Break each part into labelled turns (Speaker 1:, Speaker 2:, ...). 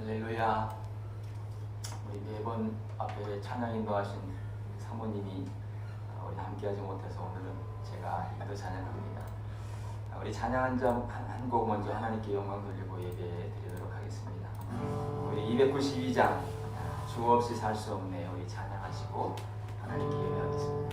Speaker 1: 할렐루야. 우리 매번 앞에 찬양 인도하신 사모님이 우리 함께하지 못해서 오늘은 제가 인도 찬양합니다. 우리 찬양 한 곡 먼저 하나님께 영광 돌리고 예배 드리도록 하겠습니다. 우리 292장 주 없이 살 수 없네 우리 찬양하시고 하나님께 예배하겠습니다.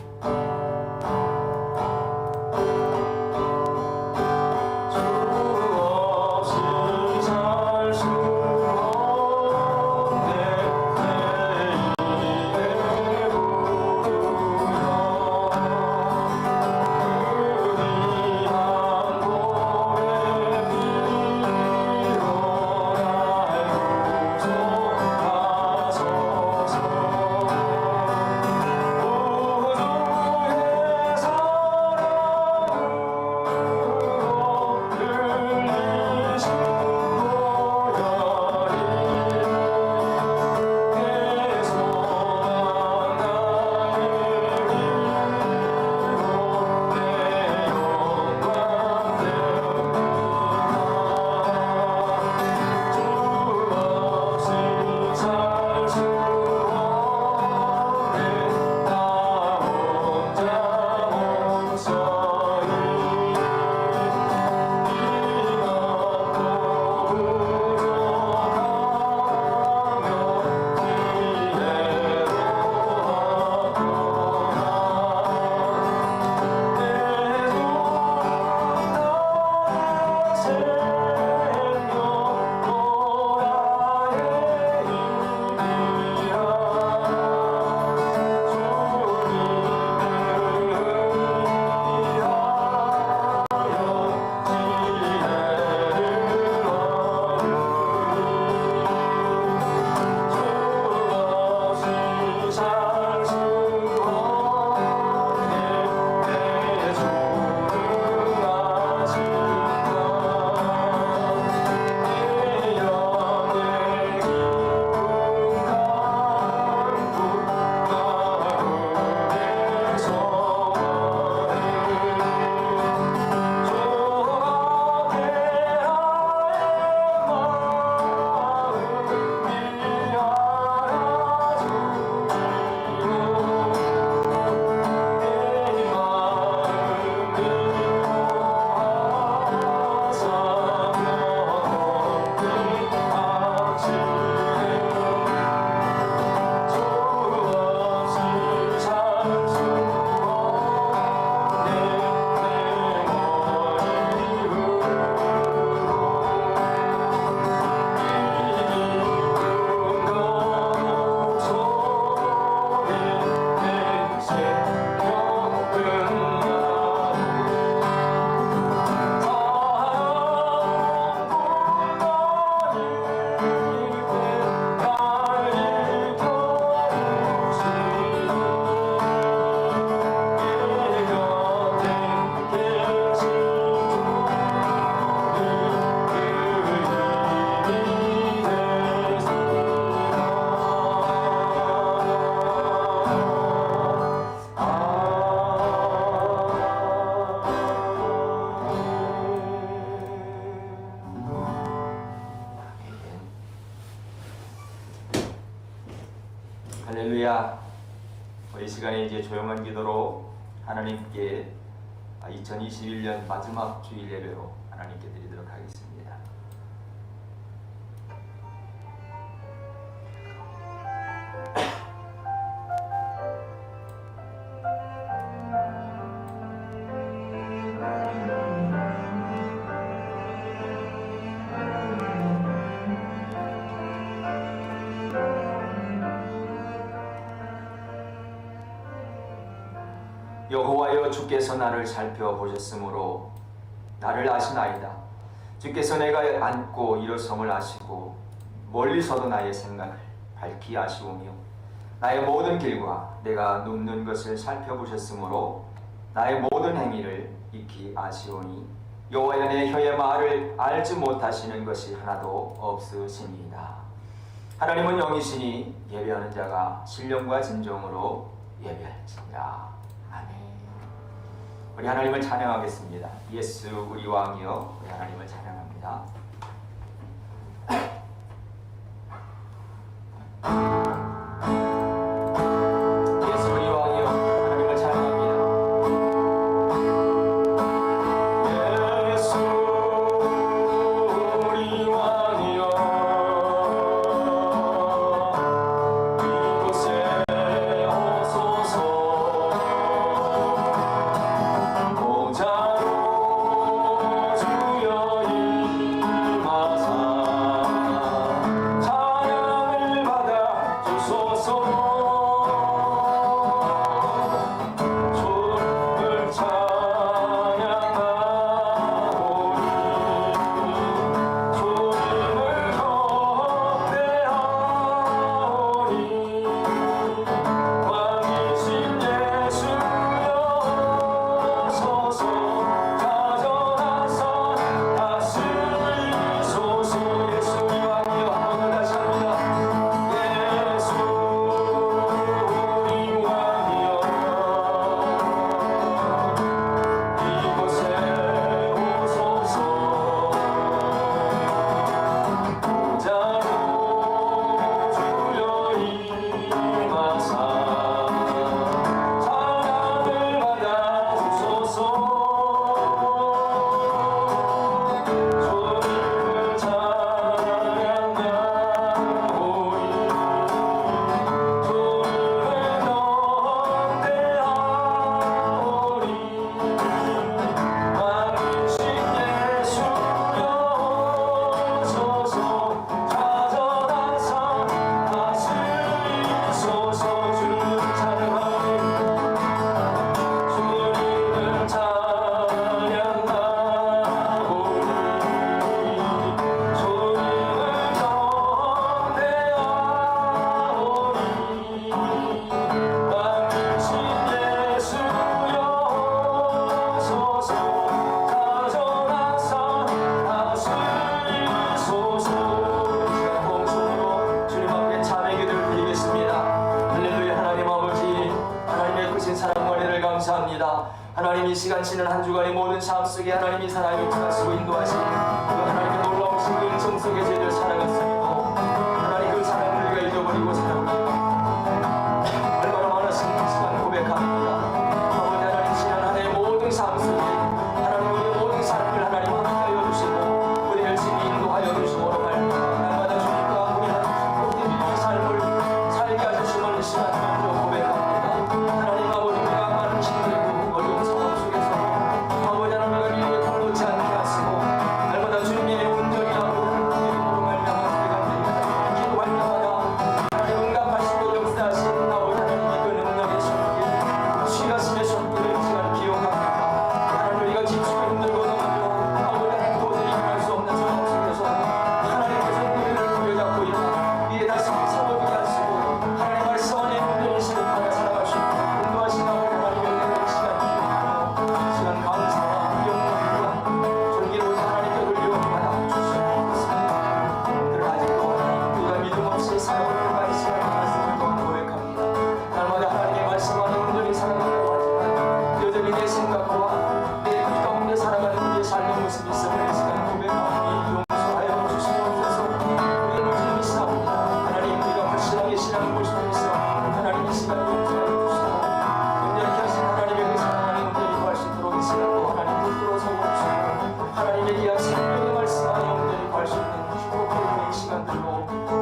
Speaker 1: 할렐루야. 이 시간에 이제 조용한 기도로 하나님께 2021년 마지막 주일 예배로 하나님께 드리도록 하겠습니다. 여호와여, 주께서 나를 살펴보셨으므로 나를 아시나이다. 주께서 내가 앉고 일어섬을 아시고 멀리서도 나의 생각을 밝히 아시오며 나의 모든 길과 내가 눕는 것을 살펴보셨으므로 나의 모든 행위를 익히 아시오니 여호와여, 내 혀의 말을 알지 못하시는 것이 하나도 없으시니이다. 하나님은 영이시니 예배하는 자가 신령과 진정으로 예배할지니라. 아멘. 우리 하나님을 찬양하겠습니다. 예수 우리 왕이여, 우리 하나님을 찬양합니다. 예수 우리 왕이여 하나님을 찬양합니다.
Speaker 2: 예수 우리 왕이여 이곳에 오소서 보좌로 주여 임하사 찬양을 받아 주소서. 주를 찬양하오니 주님을 경배하오니 왕이신 예수여 오소서 자전하사 다스리소서. 예수 우리 왕이여 한 번 더 다시 합니다. 예수 우리 왕이여 이곳에 오소서 보좌로 주여 임하사 찬양을 받아 주소서. 주님을 찬양하오니 주님을 경배하오니 왕이신 예수여 오소서 자전하사 다스리소서. 주님을 찬양하오니 주님을 찬양하오니 주님을 경배하오니 왕이신 예수여 오소서 자전하사 다스리소서. 시간 공손으로 주님 앞에 찬양의 기도를 드리겠습니다. 할렐루야. 하나님 아버지 하나님의 크신 사랑 원리를 감사합니다. 하나님 이 시간 지난 한 주간의 모든 삶 속에 하나님이 하나님을 지나시고 인도하신 그 하나님의 놀라우신 그 은총 속에 저희들 살아갔습니다. 하나님 그 사랑을 우리가 잊어버리고 살아갑니다. 얼마나 많았습니까? 시간 고백합니다. 아버지 하나님 지난 한 해의 모든 삶 속에 하나님 우리의 모든 삶을 하나님 함께하여 주시고 우리 열심히 인도하여 주시고 날마다 주님과 우리 하나님 이 삶을 살게 하시는 시간 먼저 고백합니다. 하나님 아버지 우리가 많은 힘들고 어려운 상황 속에서 아버지 하나님 우리가 미움에 공동치 않게 하시고 날마다 주님의 온전히 아버지 이름으로 말미암아 우리가 기도할 때마다 하나님 응답하시고 역사하신 아버지 하나님의 그 능력의 손길 쉬가심의 손길을 이 시간 기억합니다. 하나님 우리가 지치고 힘들고 넘어져 아버지 하나님 도저히 일어날 수 없는 상황 속에서 하나님께서 우리를 부여잡고 일어나 위에 다시 세워주게 하시고 하나님 말씀 안에 온전히 실행하여 살아갈 수 있도록 인도하신 아버지 하나님의 은혜를 시간 기억하며 시간 감사와 영광과 존귀로운 하나님께 돌려받아 주시옵소서. 그러나 아직도 하나님 우리가 믿음 없이 살아오는 이 시간 말씀을 또 고백합니다. 날마다 하나님의 말씀 안에 온전히 살아가려고 하지만 여전히 내 생각과 내 그 가운데 살아가는 우리의 삶의 모습이 있음을 이 시간 고백하니 용서하여 주시옵소서. 우리의 무지임이 시합니다. 하나님 우리가 불신하게 신앙을 볼 수도 있어 하나님 이 시간 용서하여 주시고 온전히 하신 하나님의 그 사랑 안에 온전히 구할 수 있도록 이 시간도 하나님 붙들어 서고 주시고 하나님의 귀한 생명의 말씀 안에 온전히 구할 수 있는 축복의 이 시간들로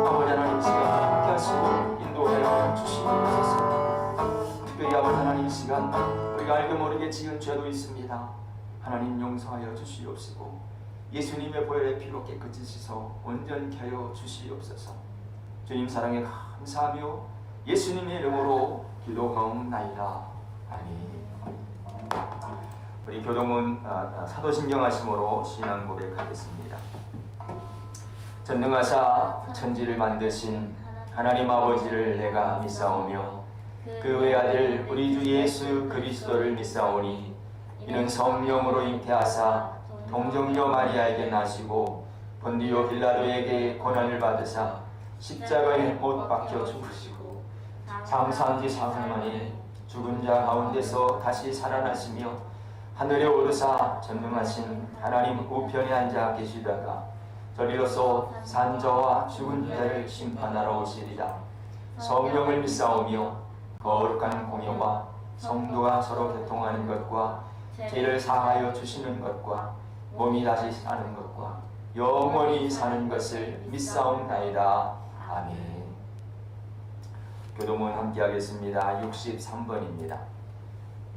Speaker 2: 아버지 하나님 이 시간 함께 하시고 인도하여 주시옵소서. 특별히 아버지 하나님 이 시간 우리가 알게 모르게 지은 죄도 있습니다. 하나님 용서하여 주시옵시고 예수님의 보혈의 피로 깨끗이 씻어 온전케 하여 주시옵소서. 주님 사랑에 감사하며 예수님의 이름으로 기도하옵나이다. 아멘. 우리 교동은 사도신경하심으로 신앙 고백하겠습니다. 전능하사 천지를 만드신 하나님 아버지를 내가 믿사오며 그 외아들 우리 주 예수 그리스도를 믿사오니 이는 성령으로 잉태하사 동정녀 마리아에게 나시고 본디오 빌라도에게 고난을 받으사 십자가에 못 박혀 죽으시고 장사한 지 사흘 만에 죽은 자 가운데서 다시 살아나시며 하늘에 오르사 전능하신 하나님 우편에 앉아 계시다가 저리로서 산자와 죽은 자를 심판하러 오시리라. 성령을 믿사오며 거룩한 공예와 성도가 서로 교통하는 것과 죄를 사하여 주시는 것과 몸이 다시 사는 것과 영원히 사는 것을 믿사옵나이다. 아멘. 교도문 함께 하겠습니다. 63번입니다.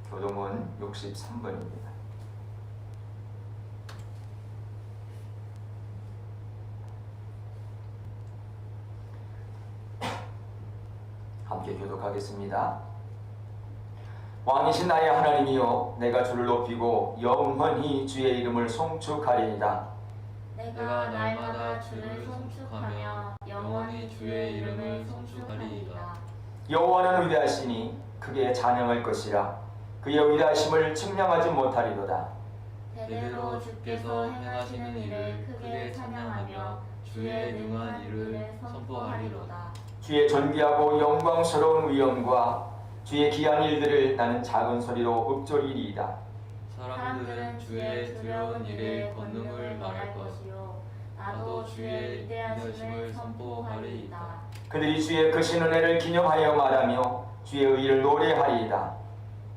Speaker 2: 교도문 63번입니다. 함께 교독하겠습니다. 왕이신 나의 하나님이여, 내가 주를 높이고 영원히 주의 이름을 송축하리이다.
Speaker 3: 내가 날마다 주를 송축하며 영원히 주의 이름을 송축하리이다.
Speaker 2: 여호와는 위대하시니 크게 찬양할 것이라. 그의 위대하심을 측량하지 못하리로다.
Speaker 3: 대대로 주께서 행하시는 일을 크게 찬양하며 주의 능한 일을 선포하리로다.
Speaker 2: 주의 존귀하고 영광스러운 위엄과 주의 기한 일들을 나는 작은 소리로 읊조리리이다.
Speaker 3: 사람들은 주의 두려운 일의 권능을 말할 것이요 나도 주의 위대하심을 선포하리이다.
Speaker 2: 그들이 주의 크신 은혜를 기념하여 말하며 주의 의를 노래하리이다.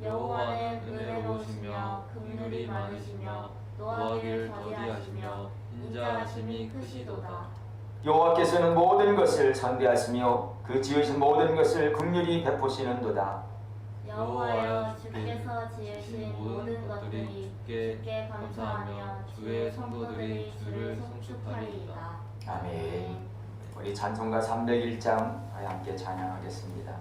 Speaker 3: 여호와는 은혜로우시며 긍휼이 많으시며 노하기를 더디하시며 인자하심이 크시도다.
Speaker 2: 여호와께서는 모든 것을 상대하시며 그 지으신 모든 것을 긍휼히 베푸시는도다.
Speaker 3: 여호와여, 주께서 지으신 모든 것들이 주께 감사하며 주의 성도들이 주를 송축하리이다.
Speaker 2: 아멘. 우리 찬송가 301장 함께 찬양하겠습니다.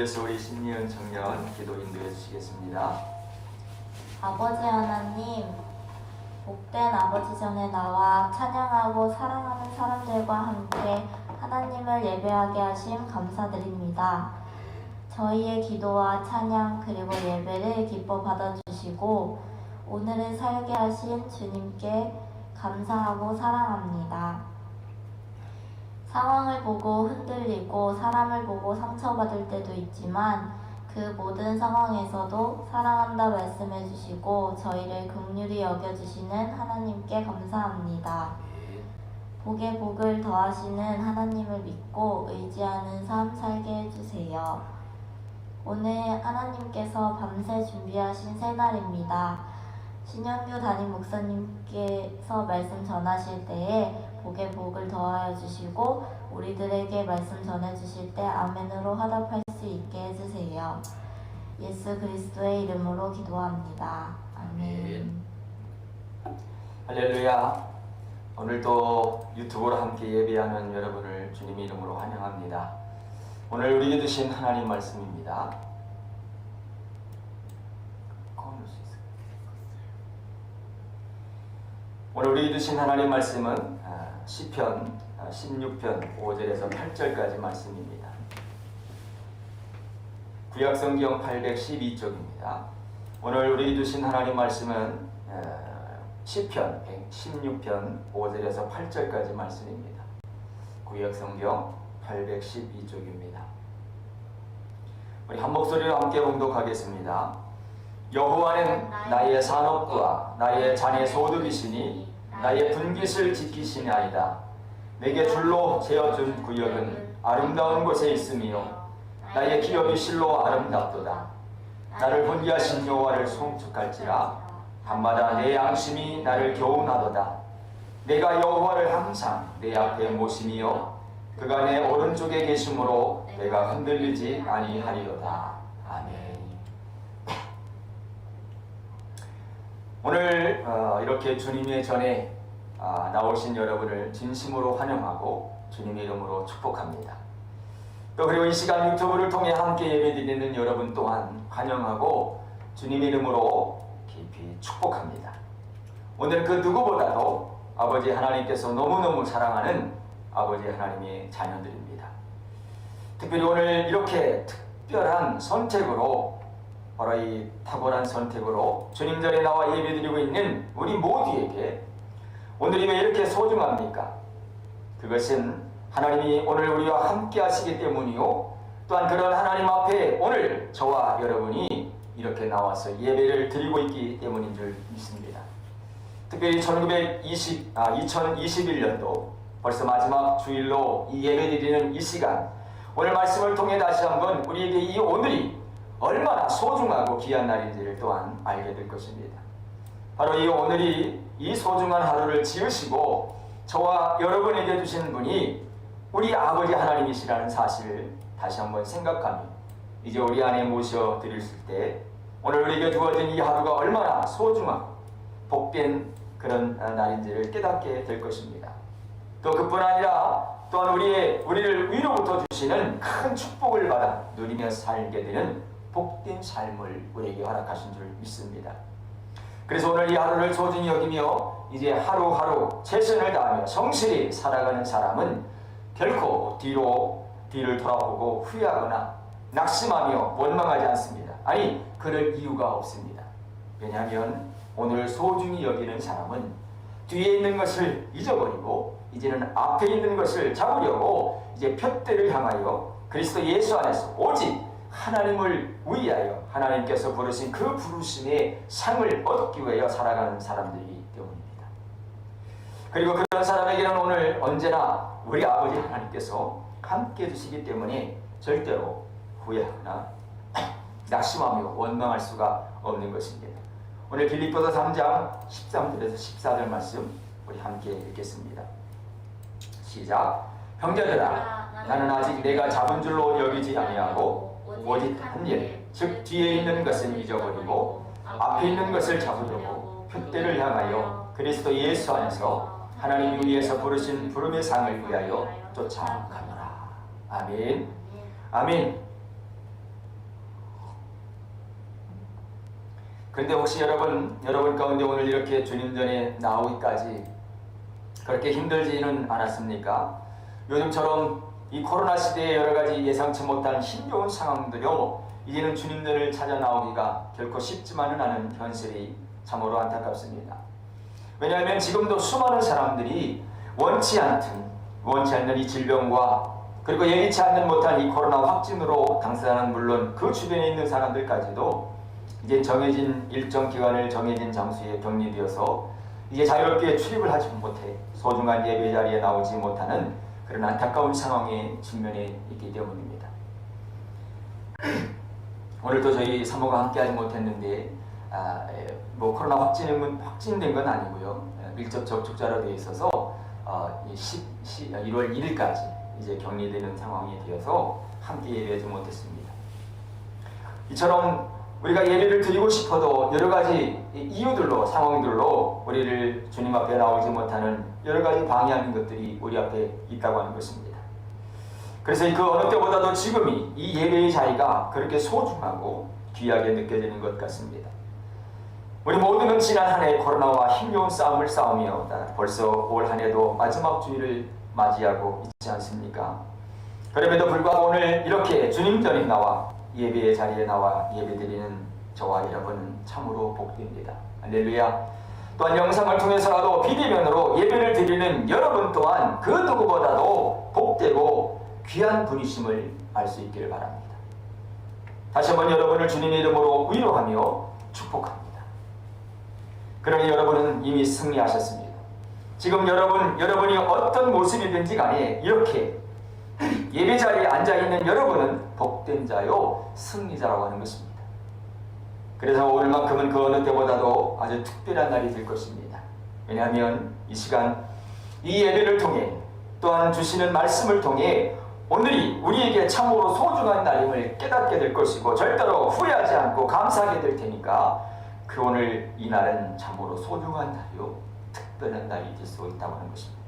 Speaker 2: 위해서 우리 신미은 청년 기도 인도해 주시겠습니다.
Speaker 4: 아버지 하나님, 복된 아버지 전에 나와 찬양하고 사랑하는 사람들과 함께 하나님을 예배하게 하심 감사드립니다. 저희의 기도와 찬양 그리고 예배를 기뻐 받아주시고 오늘을 살게 하신 주님께 감사하고 사랑합니다. 상황을 보고 흔들리고 사람을 보고 상처받을 때도 있지만 그 모든 상황에서도 사랑한다 말씀해 주시고 저희를 긍휼히 여겨주시는 하나님께 감사합니다. 복에 복을 더하시는 하나님을 믿고 의지하는 삶 살게 해주세요. 오늘 하나님께서 밤새 준비하신 새날입니다. 신영규 담임 목사님께서 말씀 전하실 때에 복에 복을 더하여 주시고 우리들에게 말씀 전해 주실 때 아멘으로 화답할 수 있게 해주세요. 예수 그리스도의 이름으로 기도합니다. 아멘.
Speaker 1: 할렐루야. 오늘도 유튜브로 함께 예배하는 여러분을 주님의 이름으로 환영합니다. 오늘 우리에게 주신 하나님 말씀입니다. 오늘 우리에게 주신 하나님 말씀은 시편 16편 5절에서 8절까지 말씀입니다. 구약성경 812쪽입니다. 오늘 우리에게 주신 하나님 말씀은 시편 16편 5절에서 8절까지 말씀입니다. 구약성경 812쪽입니다. 우리 한 목소리로 함께 봉독하겠습니다. 여호와는 나의 산업과 나의 잔의 소득이시니 나의 분깃을 지키시나이다. 내게 줄로 재어준 구역은 아름다운 곳에 있으며 나의 기업이 실로 아름답도다. 나를 훈계하신 여호와를 송축할지라. 밤마다 내 양심이 나를 교훈하도다. 내가 여호와를 항상 내 앞에 모심이여 그가 내 오른쪽에 계심으로 내가 흔들리지 아니하리로다. 아멘. 오늘 이렇게 주님의 전에 나오신 여러분을 진심으로 환영하고 주님의 이름으로 축복합니다. 또 그리고 이 시간 유튜브를 통해 함께 예배드리는 여러분 또한 환영하고 주님의 이름으로 깊이 축복합니다. 오늘 그 누구보다도 아버지 하나님께서 너무너무 사랑하는 아버지 하나님의 자녀들입니다. 특별히 오늘 이렇게 특별한 선택으로 바로 이 탁월한 선택으로 주님 전에 나와 예배드리고 있는 우리 모두에게 오늘이 왜 이렇게 소중합니까? 그것은 하나님이 오늘 우리와 함께 하시기 때문이요. 또한 그런 하나님 앞에 오늘 저와 여러분이 이렇게 나와서 예배를 드리고 있기 때문인 줄 믿습니다. 특별히 2021년도 벌써 마지막 주일로 이 예배 드리는 이 시간, 오늘 말씀을 통해 다시 한번 우리에게 이 오늘이 얼마나 소중하고 귀한 날인지를 또한 알게 될 것입니다. 바로 이 오늘이 이 소중한 하루를 지으시고 저와 여러분에게 주신 분이 우리 아버지 하나님이시라는 사실을 다시 한번 생각하며 이제 우리 안에 모셔드릴 때 오늘 우리에게 주어진 이 하루가 얼마나 소중하고 복된 그런 날인지를 깨닫게 될 것입니다. 또 그뿐 아니라 또한 우리를 위로부터 주시는 큰 축복을 받아 누리며 살게 되는 복된 삶을 우리에게 허락하신 줄 믿습니다. 그래서 오늘 이 하루를 소중히 여기며 이제 하루하루 최선을 다하며 성실히 살아가는 사람은 결코 뒤를 돌아보고 후회하거나 낙심하며 원망하지 않습니다. 아니, 그럴 이유가 없습니다. 왜냐하면 오늘 소중히 여기는 사람은 뒤에 있는 것을 잊어버리고 이제는 앞에 있는 것을 잡으려고 이제 푯대를 향하여 그리스도 예수 안에서 오직 하나님을 위하여 하나님께서 부르신 그 부르심의 상을 얻기 위하여 살아가는 사람들이기 때문입니다. 그리고 그런 사람에게는 오늘 언제나 우리 아버지 하나님께서 함께 해주시기 때문에 절대로 후회하거나 낙심하며 원망할 수가 없는 것입니다. 오늘 빌립보서 3장 13절에서 14절 말씀 우리 함께 읽겠습니다. 시작. 형제들아, 나는 아직 내가 잡은 줄로 여기지 아니하고 오직 한 일, 즉 뒤에 있는 것은 잊어버리고 앞에 있는 것을 잡으려고 푯대를 향하여 그리스도 예수 안에서 하나님 위에서 부르신 부름의 상을 위하여 쫓아가노라. 아멘. 아멘. 그런데 혹시 여러분 가운데 오늘 이렇게 주님 전에 나오기까지 그렇게 힘들지는 않았습니까? 요즘처럼 이 코로나 시대에 여러 가지 예상치 못한 힘겨운 상황들로 이제는 주님 전을 찾아 나오기가 결코 쉽지만은 않은 현실이 참으로 안타깝습니다. 왜냐하면 지금도 수많은 사람들이 원치 않는 이 질병과 그리고 예기치 않는 못한 이 코로나 확진으로 당사자는 물론 그 주변에 있는 사람들까지도 이제 정해진 일정 기간을 정해진 장소에 격리되어서 이제 자유롭게 출입을 하지 못해 소중한 예배 자리에 나오지 못하는 그런 안타까운 상황에 직면해 있기 때문입니다. 오늘도 저희 사모가 함께하지 못했는데 뭐 코로나 확진된 건 아니고요. 밀접 접촉자로 되어 있어서 1월 1일까지 이제 격리되는 상황이 되어서 함께 예배하지 못했습니다. 이처럼 우리가 예배를 드리고 싶어도 여러 가지 이유들로, 상황들로 우리를 주님 앞에 나오지 못하는 여러 가지 방해하는 것들이 우리 앞에 있다고 하는 것입니다. 그래서 그 어느 때보다도 지금이 이 예배의 자리가 그렇게 소중하고 귀하게 느껴지는 것 같습니다. 우리 모두는 지난 한 해 코로나와 힘겨운 싸움을 싸우며 벌써 올 한 해도 마지막 주일을 맞이하고 있지 않습니까? 그럼에도 불구하고 오늘 이렇게 주님 전에 나와 예배의 자리에 나와 예배드리는 저와 여러분은 참으로 복됩니다. 할렐루야. 또한 영상을 통해서라도 비대면으로 예배를 드리는 여러분 또한 그 누구보다도 복되고 귀한 분이심을 알 수 있기를 바랍니다. 다시 한번 여러분을 주님의 이름으로 위로하며 축복합니다. 그러니 여러분은 이미 승리하셨습니다. 지금 여러분이 어떤 모습이든지 간에 이렇게 예배 자리에 앉아있는 여러분은 복된 자요 승리자라고 하는 것입니다. 그래서 오늘만큼은 그 어느 때보다도 아주 특별한 날이 될 것입니다. 왜냐하면 이 시간 이 예배를 통해 또한 주시는 말씀을 통해 오늘이 우리에게 참으로 소중한 날임을 깨닫게 될 것이고 절대로 후회하지 않고 감사하게 될 테니까 그 오늘 이 날은 참으로 소중한 날이요 특별한 날이 될 수 있다고 하는 것입니다.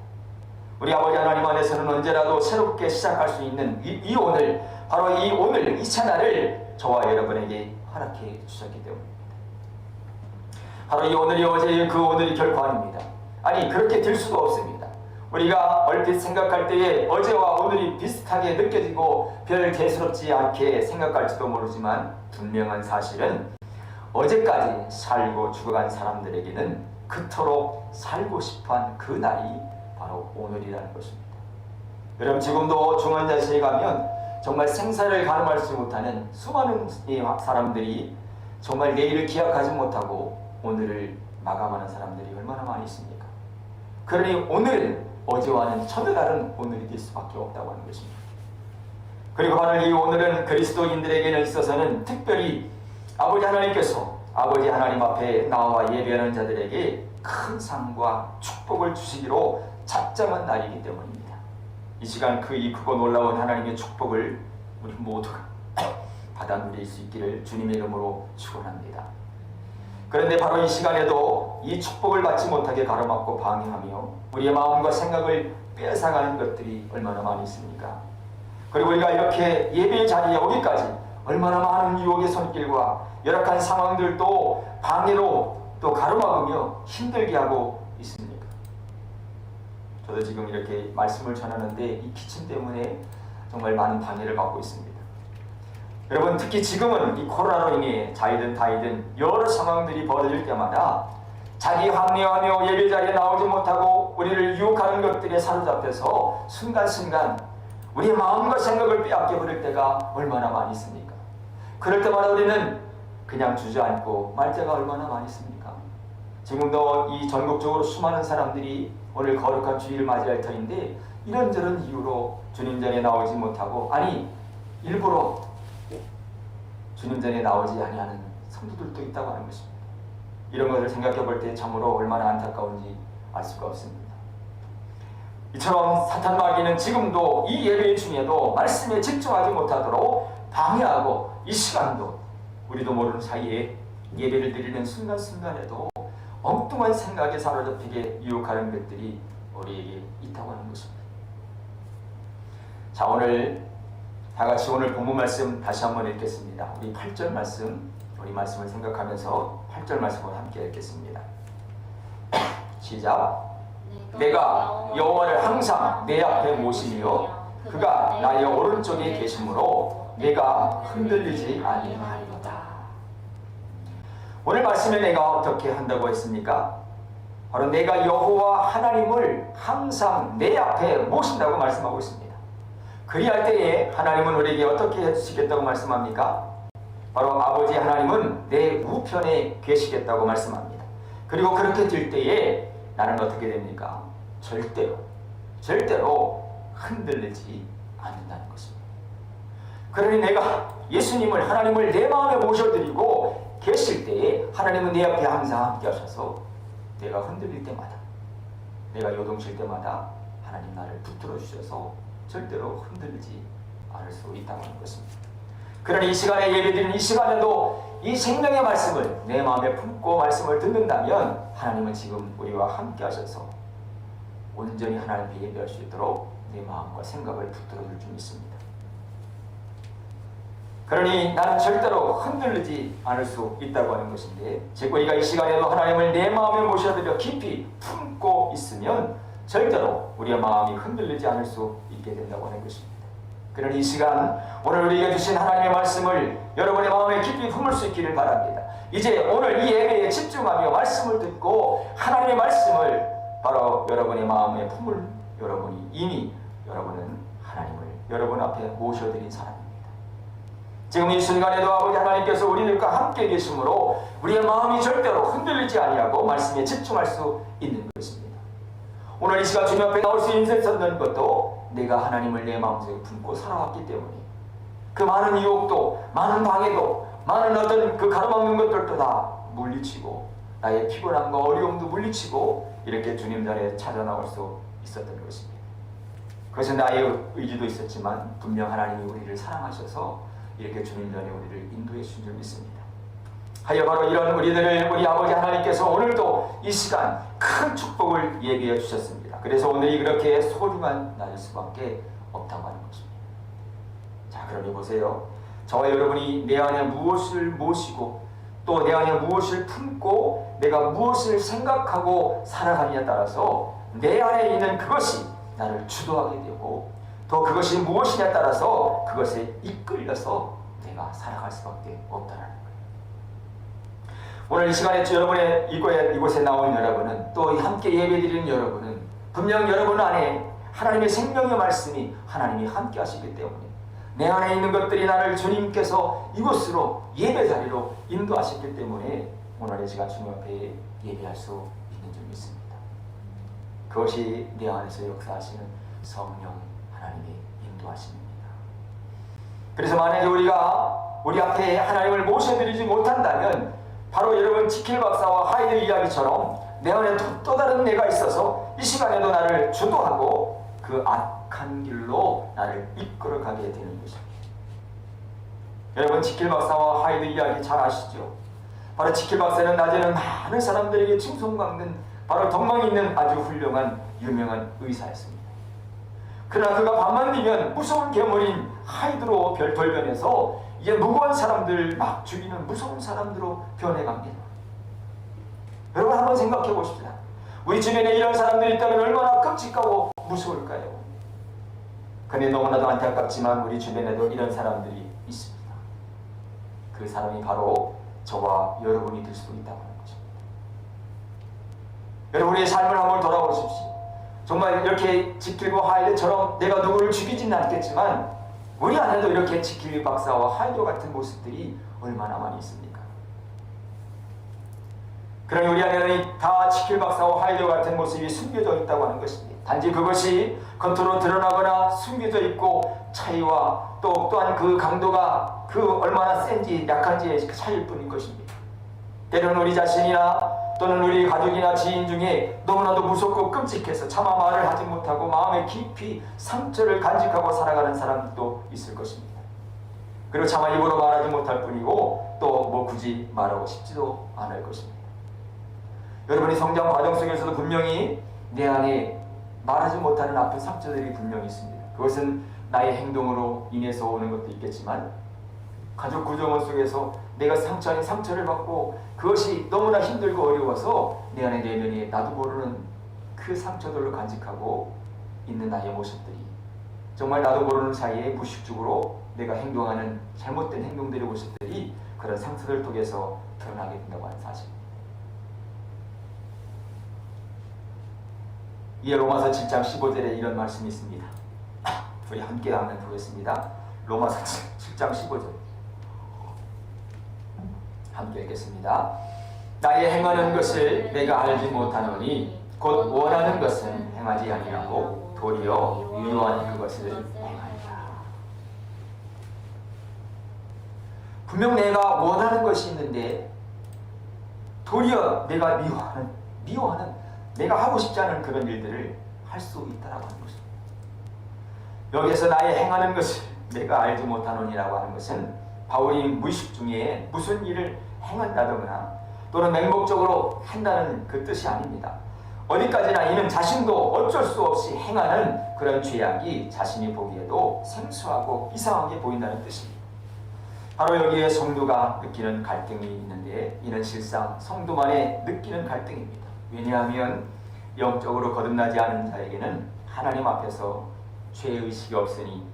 Speaker 1: 우리 아버지 하나님 안에서는 언제라도 새롭게 시작할 수 있는 이 오늘, 바로 이 오늘 이 차날을 저와 여러분에게 허락해 주셨기 때문입니다. 바로 이 오늘이 어제의 그 오늘이 결코 아닙니다. 아니 그렇게 될 수도 없습니다. 우리가 얼핏 생각할 때에 어제와 오늘이 비슷하게 느껴지고 별 대수롭지 않게 생각할지도 모르지만 분명한 사실은 어제까지 살고 죽어간 사람들에게는 그토록 살고 싶어한 그 날이 바로 오늘이라는 것입니다. 여러분 지금도 중환자실에 가면 정말 생사를 가늠할 수 못하는 수많은 사람들이 정말 내일을 기약하지 못하고 오늘을 마감하는 사람들이 얼마나 많이 있습니까? 그러니 오늘은 어제와는 전혀 다른 오늘이 될 수밖에 없다고 하는 것입니다. 그리고 바로 이 오늘은 그리스도인들에게는 있어서는 특별히 아버지 하나님께서 아버지 하나님 앞에 나와 예배하는 자들에게 큰 상과 축복을 주시기로 작정한 날이기 때문입니다. 이 시간 그 이 크고 놀라운 하나님의 축복을 우리 모두가 받아 누릴 수 있기를 주님의 이름으로 축원합니다. 그런데 바로 이 시간에도 이 축복을 받지 못하게 가로막고 방해하며 우리의 마음과 생각을 빼앗아가는 것들이 얼마나 많이 있습니까? 그리고 우리가 이렇게 예배의 자리에 오기까지 얼마나 많은 유혹의 손길과 열악한 상황들도 방해로 또 가로막으며 힘들게 하고 있습니까? 저도 지금 이렇게 말씀을 전하는데 이 기침 때문에 정말 많은 방해를 받고 있습니다. 여러분 특히 지금은 이 코로나로 인해 자이든 다이든 여러 상황들이 벌어질 때마다 자기 합리화하며 예배 자리에 나오지 못하고 우리를 유혹하는 것들에 사로잡혀서 순간순간 우리의 마음과 생각을 빼앗겨 버릴 때가 얼마나 많이 있습니까? 그럴 때마다 우리는 그냥 주저앉고 말 때가 얼마나 많이 있습니까? 지금도 이 전국적으로 수많은 사람들이 오늘 거룩한 주일을 맞이할 터인데 이런저런 이유로 주님 전에 나오지 못하고 아니 일부러 주님 전에 나오지 아니하는 성도들도 있다고 하는 것입니다. 이런 것을 생각해 볼 때 참으로 얼마나 안타까운지 알 수가 없습니다. 이처럼 사탄 마귀는 지금도 이 예배 중에도 말씀에 집중하지 못하도록 방해하고 이 시간도 우리도 모르는 사이에 예배를 드리는 순간순간에도 엉뚱한 생각에 사로잡히게 유혹하는 것들이 우리에게 있다고 하는 것입니다. 자, 오늘 다같이 오늘 본문 말씀 다시 한번 읽겠습니다. 우리 8절 말씀, 우리 말씀을 생각하면서 8절 말씀을 함께 읽겠습니다. 시작. 내가 여호와를 항상 내 앞에 모시며 그가 나의 오른쪽에 계심으로 내가 흔들리지 아니하리로다. 오늘 말씀에 내가 어떻게 한다고 했습니까? 바로 내가 여호와 하나님을 항상 내 앞에 모신다고 말씀하고 있습니다. 그리할 때에 하나님은 우리에게 어떻게 해주시겠다고 말씀합니까? 바로 아버지 하나님은 내 우편에 계시겠다고 말씀합니다. 그리고 그렇게 될 때에 나는 어떻게 됩니까? 절대로 흔들리지 않는다는 것입니다. 그러니 내가 예수님을 하나님을 내 마음에 모셔드리고 계실 때에 하나님은 내 앞에 항상 함께 하셔서 내가 흔들릴 때마다 내가 요동칠 때마다 하나님 나를 붙들어 주셔서 절대로 흔들리지 않을 수 있다고 하는 것입니다.
Speaker 2: 그러니 이 시간에 예배드리는 이 시간에도 이 생명의 말씀을 내 마음에 품고 말씀을 듣는다면 하나님은 지금 우리와 함께 하셔서 온전히 하나님께 예배할 수 있도록 내 마음과 생각을 붙들어줄 줄 믿습니다. 그러니 나는 절대로 흔들리지 않을 수 있다고 하는 것인데, 즉 우리가 이 시간에도 하나님을 내 마음에 모셔드려 깊이 품고 있으면 절대로 우리의 마음이 흔들리지 않을 수 있게 된다고 하는 것입니다. 그러니 이 시간 오늘 우리에게 주신 하나님의 말씀을 여러분의 마음에 깊이 품을 수 있기를 바랍니다. 이제 오늘 이 예배에 집중하며 말씀을 듣고 하나님의 말씀을 바로 여러분의 마음에 품을 여러분이 이미 여러분은 하나님을 여러분 앞에 모셔드린 사람입니다. 지금 이 순간에도 아버지 하나님께서 우리들과 함께 계심으로 우리의 마음이 절대로 흔들리지 아니하고 말씀에 집중할 수 있는 것입니다. 오늘 이 시간 주님 앞에 나올 수 있는 것도 내가 하나님을 내 마음속에 품고 살아왔기 때문에 그 많은 유혹도 많은 방해도 많은 어떤 그 가로막는 것들도 다 물리치고 나의 피곤함과 어려움도 물리치고 이렇게 주님 전에 찾아 나올 수 있었던 것입니다. 그것은 나의 의지도 있었지만 분명 하나님이 우리를 사랑하셔서 이렇게 주님 전에 우리를 인도해 주신 줄 믿습니다. 하여 바로 이런 우리들을 우리 아버지 하나님께서 오늘도 이 시간 큰 축복을 예비해 주셨습니다. 그래서 오늘이 그렇게 소중한 날일 수밖에 없다고 하는 것입니다. 자, 그러니 보세요. 저와 여러분이 내 안에 무엇을 모시고 또 내 안에 무엇을 품고 내가 무엇을 생각하고 살아가느냐에 따라서 내 안에 있는 그것이 나를 주도하게 되고 또 그것이 무엇이냐에 따라서 그것에 이끌려서 내가 살아갈 수밖에 없다는 거예요. 오늘 이 시간에 여러분의 이곳에 나온 여러분은 또 함께 예배드리는 여러분은 분명 여러분 안에 하나님의 생명의 말씀이 하나님이 함께 하시기 때문에 내 안에 있는 것들이 나를 주님께서 이곳으로 예배 자리로 인도하셨기 때문에 오늘 이 시간 주님 앞에 예배할 수 있는 줄 믿습니다. 그것이 내 안에서 역사하시는 성령 하나님의 인도하심입니다. 그래서 만약에 우리가 우리 앞에 하나님을 모셔드리지 못한다면 바로 여러분 지킬 박사와 하이드 이야기처럼 내 안에 또 다른 내가 있어서 이 시간에도 나를 주도하고 그 악한 길로 나를 이끌어가게 되는 것입니다. 여러분 지킬 박사와 하이드 이야기 잘 아시죠? 바로 지킬 박사는 낮에는 많은 사람들에게 칭송받는 바로 덕망이 있는 아주 훌륭한 유명한 의사였습니다. 그러나 그가 밤만 되면 무서운 괴물인 하이드로 돌변해서 이제 무고한 사람들 막 죽이는 무서운 사람들로 변해갑니다. 여러분 한번 생각해 보십시다. 우리 주변에 이런 사람들이 있다면 얼마나 끔찍하고 무서울까요? 그런데 너무나도 안타깝지만 우리 주변에도 이런 사람들이 있습니다. 그 사람이 바로 저와 여러분이 될 수도 있다고 하는 것입니다. 여러분의 삶을 한번 돌아보십시오. 정말 이렇게 지킬과 하이드처럼 내가 누구를 죽이지는 않겠지만 우리 안에도 이렇게 지킬 박사와 하이드 같은 모습들이 얼마나 많이 있습니까? 그러니 우리 안에는 다 지킬 박사와 하이드 같은 모습이 숨겨져 있다고 하는 것입니다. 단지 그것이 겉으로 드러나거나 숨겨져 있고 차이와 또한 그 강도가 그 얼마나 센지 약한지의 차이일 뿐인 것입니다. 때로는 우리 자신이나 또는 우리 가족이나 지인 중에 너무나도 무섭고 끔찍해서 차마 말을 하지 못하고 마음에 깊이 상처를 간직하고 살아가는 사람도 있을 것입니다. 그리고 차마 입으로 말하지 못할 뿐이고 또 뭐 굳이 말하고 싶지도 않을 것입니다. 여러분이 성장 과정 속에서도 분명히 내 안에 말하지 못하는 아픈 상처들이 분명히 있습니다. 그것은 나의 행동으로 인해서 오는 것도 있겠지만 가족 구조원 속에서 내가 상처 아닌 상처를 받고 그것이 너무나 힘들고 어려워서 내 안에 내면에 나도 모르는 그 상처들로 간직하고 있는 나의 모습들이 정말 나도 모르는 사이에 무의식적으로 내가 행동하는 잘못된 행동들의 모습들이 그런 상처들 통해서 드러나게 된다고 하는 사실입니다. 이에 로마서 7장 15절에 이런 말씀이 있습니다. 우리 함께 한번 보겠습니다. 로마서 7장 15절 함께 읽겠습니다. 나의 행하는 것을 내가 알지 못하노니 곧 원하는 것은 행하지 아니하고 도리어 미워하는 그것을 행하리라. 분명 내가 원하는 것이 있는데 도리어 내가 미워하는 내가 하고 싶지 않은 그런 일들을 할 수 있다라고 하는 것입니다. 여기에서 나의 행하는 것을 내가 알지 못하노니라고 하는 것은
Speaker 1: 바울이 무의식 중에 무슨 일을 행한다거나 또는 맹목적으로 한다는 그 뜻이 아닙니다. 어디까지나 이는 자신도 어쩔 수 없이 행하는 그런 죄악이 자신이 보기에도 생소하고 이상하게 보인다는 뜻입니다. 바로 여기에 성도가 느끼는 갈등이 있는데 이는 실상 성도만의 느끼는 갈등입니다. 왜냐하면 영적으로 거듭나지 않은 자에게는 하나님 앞에서 죄의식이 없으니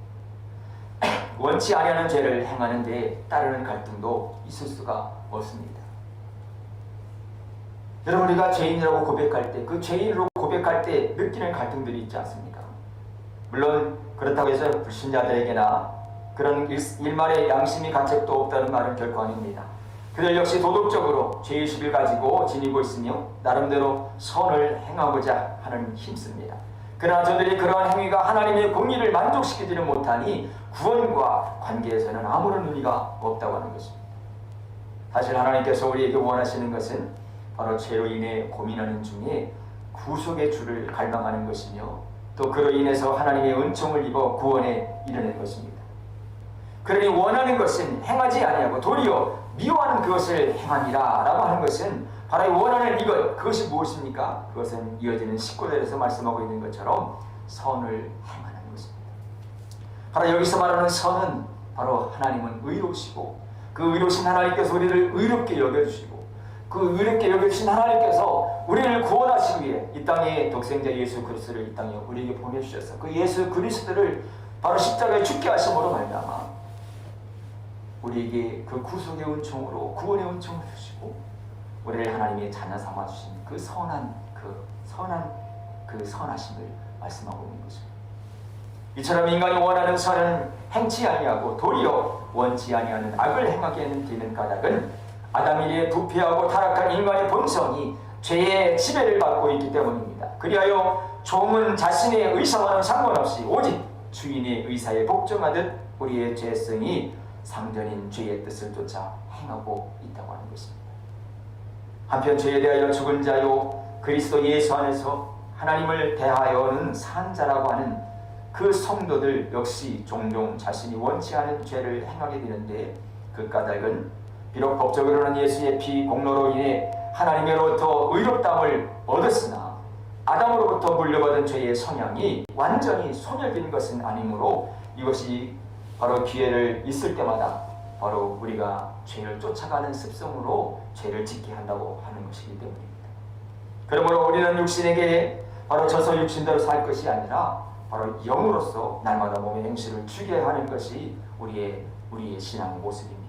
Speaker 1: 원치 아니하는 죄를 행하는 데 따르는 갈등도 있을 수가 없습니다. 여러분, 우리가 죄인이라고 고백할 때 그 죄인으로 고백할 때 느끼는 갈등들이 있지 않습니까? 물론 그렇다고 해서 불신자들에게나 그런 일말의 양심이 가책도 없다는 말은 결코 아닙니다. 그들 역시 도덕적으로 죄의식을 가지고 지니고 있으며 나름대로 선을 행하고자 하는 힘씁니다. 그러나 저들이 그러한 행위가 하나님의 공의를 만족시키지는 못하니 구원과 관계에서는 아무런 의미가 없다고 하는 것입니다. 사실 하나님께서 우리에게 원하시는 것은 바로 죄로 인해 고민하는 중에 구속의 주를 갈망하는 것이며 또 그로 인해서 하나님의 은총을 입어 구원에 이르는 것입니다. 그러니 원하는 것은 행하지 아니하고 도리어 미워하는 그것을 행하니라 라고 하는 것은 바로 원하는 이것, 그것이 무엇입니까? 그것은 이어지는 19절에서 말씀하고 있는 것처럼 선을 행하는 것입니다. 바로 여기서 말하는 선은 바로 하나님은 의로우시고 그 의로우신 하나님께서 우리를 의롭게 여겨주시고 그 의롭게 여겨주신 하나님께서 우리를 구원하시기 위해 이 땅에 독생자 예수 그리스도를 이 땅에 우리에게 보내주셔서 그 예수 그리스도를 바로 십자가에 죽게 하심으로 말미암아 우리에게 그 구속의 은총으로 구원의 은총을 주시고 우리를 하나님의 자녀 삼아 주신 그 선한 선하심을 말씀하고 있는 것입니다. 이처럼 인간이 원하는 선은 행치 아니하고 도리어 원치 아니하는 악을 행하게 되는 까닭은 아담일에 부패하고 타락한 인간의 본성이 죄의 지배를 받고 있기 때문입니다. 그리하여 종은 자신의 의사와는 상관없이 오직 주인의 의사에 복종하듯 우리의 죄성이 상전인 죄의 뜻을 쫓아 행하고 있다고 하는 것입니다. 한편 죄에 대하여 죽은 자요 그리스도 예수 안에서 하나님을 대하여는 산 자라고 하는 그 성도들 역시 종종 자신이 원치 않은 죄를 행하게 되는데 그 까닭은 비록 법적으로는 예수의 피 공로로 인해 하나님으로부터 의롭다함을 얻었으나 아담으로부터 물려받은 죄의 성향이 완전히 소멸된 것은 아니므로 이것이 바로 기회를 있을 때마다 바로 우리가 죄를 쫓아가는 습성으로 죄를 짓게 한다고 하는 것이기 때문입니다. 그러므로 우리는 육신에게 바로 져서 육신대로 살 것이 아니라 바로 영으로서 날마다 몸의 행실을 주게 하는 것이 우리의 신앙 모습입니다.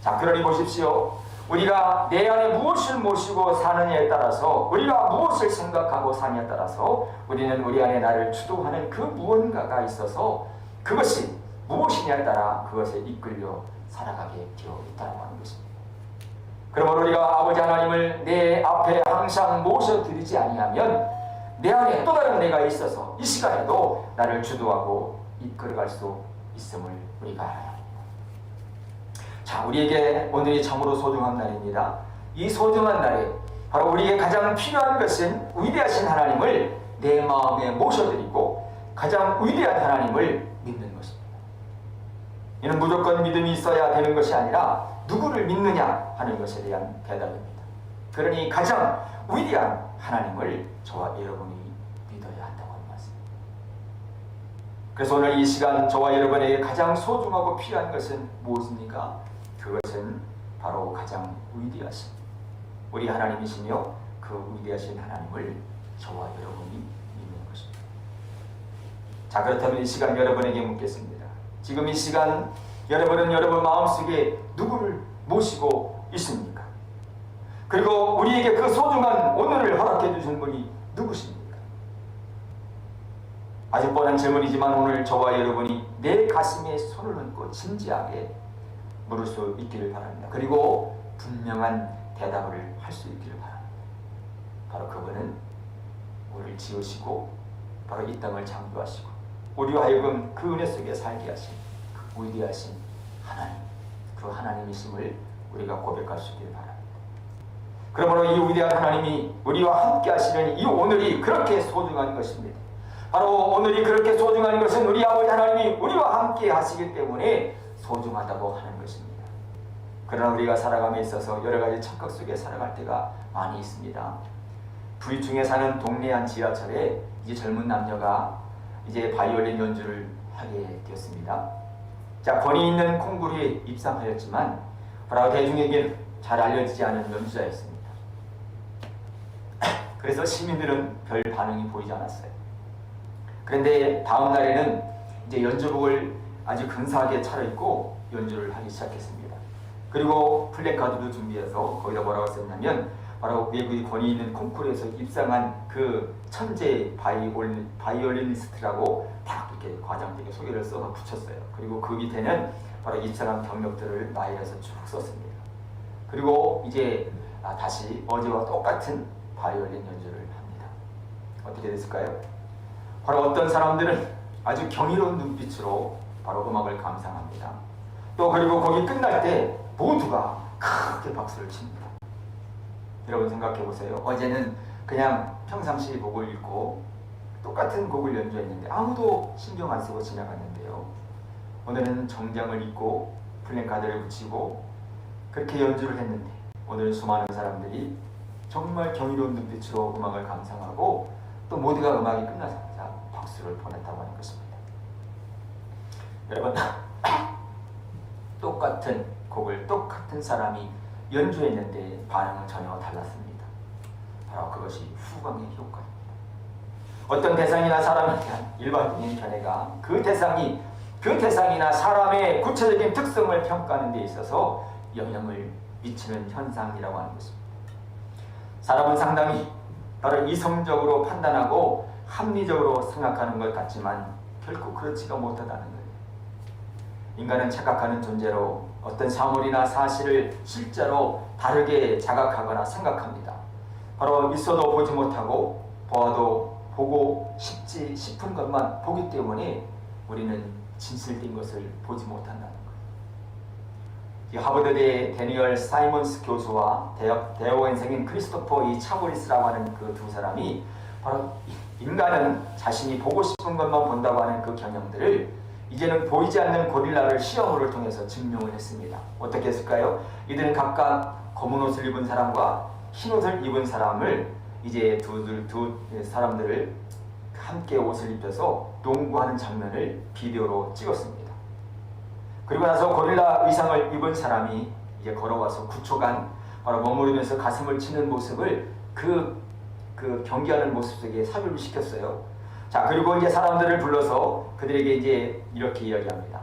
Speaker 1: 자, 그러니 보십시오. 우리가 내 안에 무엇을 모시고 사느냐에 따라서 우리가 무엇을 생각하고 사느냐에 따라서 우리는 우리 안에 나를 주도하는 그 무언가가 있어서 그것이 무엇이냐에 따라 그것에 이끌려 살아가게 되어 있다는 것입니다. 그러므로 우리가 아버지 하나님을 내 앞에 항상 모셔드리지 아니하면 내 안에 또 다른 내가 있어서 이 시간에도 나를 주도하고 이끌어갈 수 있음을 우리가 알아야 합니다. 자, 우리에게 오늘이 참으로 소중한 날입니다. 이 소중한 날에 바로 우리에게 가장 필요한 것은 위대하신 하나님을 내 마음에 모셔드리고 가장 위대한 하나님을 믿는 것입니다. 이는 무조건 믿음이 있어야 되는 것이 아니라 누구를 믿느냐 하는 것에 대한 대답입니다. 그러니 가장 위대한 하나님을 저와 여러분이 믿어야 한다고 하는 말씀입니다. 그래서 오늘 이 시간 저와 여러분에게 가장 소중하고 필요한 것은 무엇입니까? 그것은 바로 가장 위대하신 우리 하나님이시며 그 위대하신 하나님을 저와 여러분이 믿는 것입니다. 자, 그렇다면 이 시간 여러분에게 묻겠습니다. 지금 이 시간 여러분은 여러분 마음속에 누구를 모시고 있습니까? 그리고 우리에게 그 소중한 오늘을 허락해 주신 분이 누구십니까? 아주 뻔한 질문이지만 오늘 저와 여러분이 내 가슴에 손을 얹고 진지하게 물을 수 있기를 바랍니다. 그리고 분명한 대답을 할 수 있기를 바랍니다. 바로 그분은 우리를 지으시고 바로 이 땅을 창조하시고 우리와 하여금 그 은혜 속에 살게 하신 그 위대하신 하나님, 그 하나님이심을 우리가 고백할 수 있기를 바랍니다. 그러므로 이 위대한 하나님이 우리와 함께 하시는 이 오늘이 그렇게 소중한 것입니다. 바로 오늘이 그렇게 소중한 것은 우리 아버지 하나님이 우리와 함께 하시기 때문에 소중하다고 하는 것입니다. 그러나 우리가 살아감에 있어서 여러 가지 착각 속에 살아갈 때가 많이 있습니다. 부유층에 사는 동네 한 지하철에 이제 젊은 남녀가 이제 바이올린 연주를 하게 되었습니다. 자, 권위 있는 콩쿠르에 입상하였지만 바로 대중에게 잘 알려지지 않은 연주자였습니다. 그래서 시민들은 별 반응이 보이지 않았어요. 그런데 다음 날에는 이제 연주복을 아주 근사하게 차려입고 연주를 하기 시작했습니다. 그리고 플래카드도 준비해서 거기다 뭐라고 썼냐면 바로 외국의 권위 있는 콩쿠르에서 입상한 그 천재 바이올리니스트라고 딱 이렇게 과장되게 소개를 써서 붙였어요. 그리고 그 밑에는 바로 입상한 경력들을 나열해서 쭉 썼습니다. 그리고 이제 다시 어제와 똑같은 바이올린 연주를 합니다. 어떻게 됐을까요? 바로 어떤 사람들은 아주 경이로운 눈빛으로 바로 음악을 감상합니다. 또 그리고 거기 끝날 때 모두가 크게 박수를 칩니다. 여러분 생각해 보세요. 어제는 그냥 평상시 곡을 읽고 똑같은 곡을 연주했는데 아무도 신경 안 쓰고 지나갔는데요. 오늘은 정장을 입고 플래카드를 붙이고 그렇게 연주를 했는데 오늘 수많은 사람들이 정말 경이로운 눈빛으로 음악을 감상하고 또 모두가 음악이 끝나자마자 박수를 보냈다고 하는 것입니다. 여러분 똑같은 곡을 똑같은 사람이 연주했는데 반응은 전혀 달랐습니다. 바로 그것이 후광의 효과입니다. 어떤 대상이나 사람에 대한 일반적인 견해가 그 대상이나 사람의 구체적인 특성을 평가하는 데 있어서 영향을 미치는 현상이라고 하는 것입니다. 사람은 상당히 바로 이성적으로 판단하고 합리적으로 생각하는 것 같지만 결코 그렇지가 못하다는 거예요. 인간은 착각하는 존재로 어떤 사물이나 사실을 실제로 다르게 자각하거나 생각합니다. 바로 있어도 보지 못하고 보아도 보고 싶은 것만 보기 때문에 우리는 진실된 것을 보지 못한다는 거예요. 하버드대 데니얼 사이먼스 교수와 대학원생인 크리스토퍼 이 차보리스라고 하는 그 두 사람이 바로 인간은 자신이 보고 싶은 것만 본다고 하는 그 경향들을 이제는 보이지 않는 고릴라를 시험을 통해서 증명을 했습니다. 어떻게 했을까요? 이들은 각각 검은 옷을 입은 사람과 흰 옷을 입은 사람을 이제 두 사람들을 함께 옷을 입혀서 농구하는 장면을 비디오로 찍었습니다. 그리고 나서 고릴라 의상을 입은 사람이 이제 걸어와서 9초간 바로 머무르면서 가슴을 치는 모습을 그 경기하는 모습 속에 삽입을 시켰어요. 자, 그리고 이제 사람들을 불러서 그들에게 이제 이렇게 이야기합니다.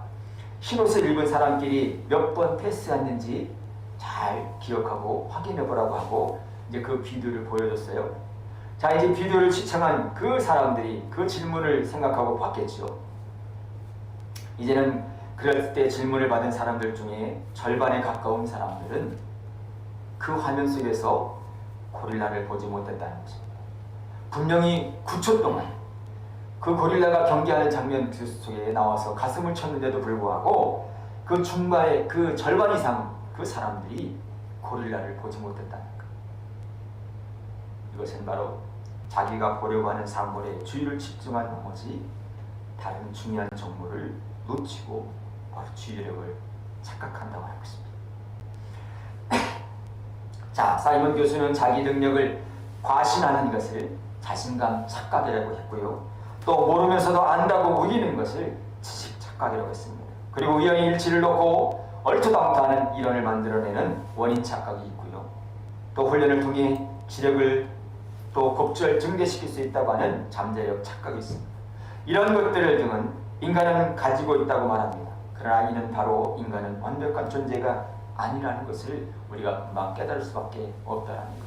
Speaker 1: 흰옷을 입은 사람끼리 몇 번 패스했는지 잘 기억하고 확인해 보라고 하고 이제 그 비디오를 보여줬어요. 자, 이제 비디오를 시청한 그 사람들이 그 질문을 생각하고 봤겠죠. 이제는 그럴 때 질문을 받은 사람들 중에 절반에 가까운 사람들은 그 화면 속에서 고릴라를 보지 못했다는 것입니다. 분명히 9초 동안 그 고릴라가 경기하는 장면 속에 나와서 가슴을 쳤는데도 불구하고 그 중반에 그 절반 이상 그 사람들이 고릴라를 보지 못했다는 것. 이것은 바로 자기가 보려고 하는 사물에 주의를 집중한 나머지 다른 중요한 정보를 놓치고 바로 주의력을 착각한다고 하는 것입니다. 자, 사이먼 교수는 자기 능력을 과신하는 것을 자신감 착각이라고 했고요. 또 모르면서도 안다고 우기는 것을 지식 착각이라고 했습니다. 그리고 우연히 일치를 놓고 얼토당토하는 이론을 만들어내는 원인 착각이 있고요. 또 훈련을 통해 지력을 또 곧잘 증대시킬 수 있다고 하는 잠재력 착각이 있습니다. 이런 것들을 등은 인간은 가지고 있다고 말합니다. 그러나 이는 바로 인간은 완벽한 존재가 아니라는 것을 우리가 금방 깨달을 수밖에 없다는 거예요.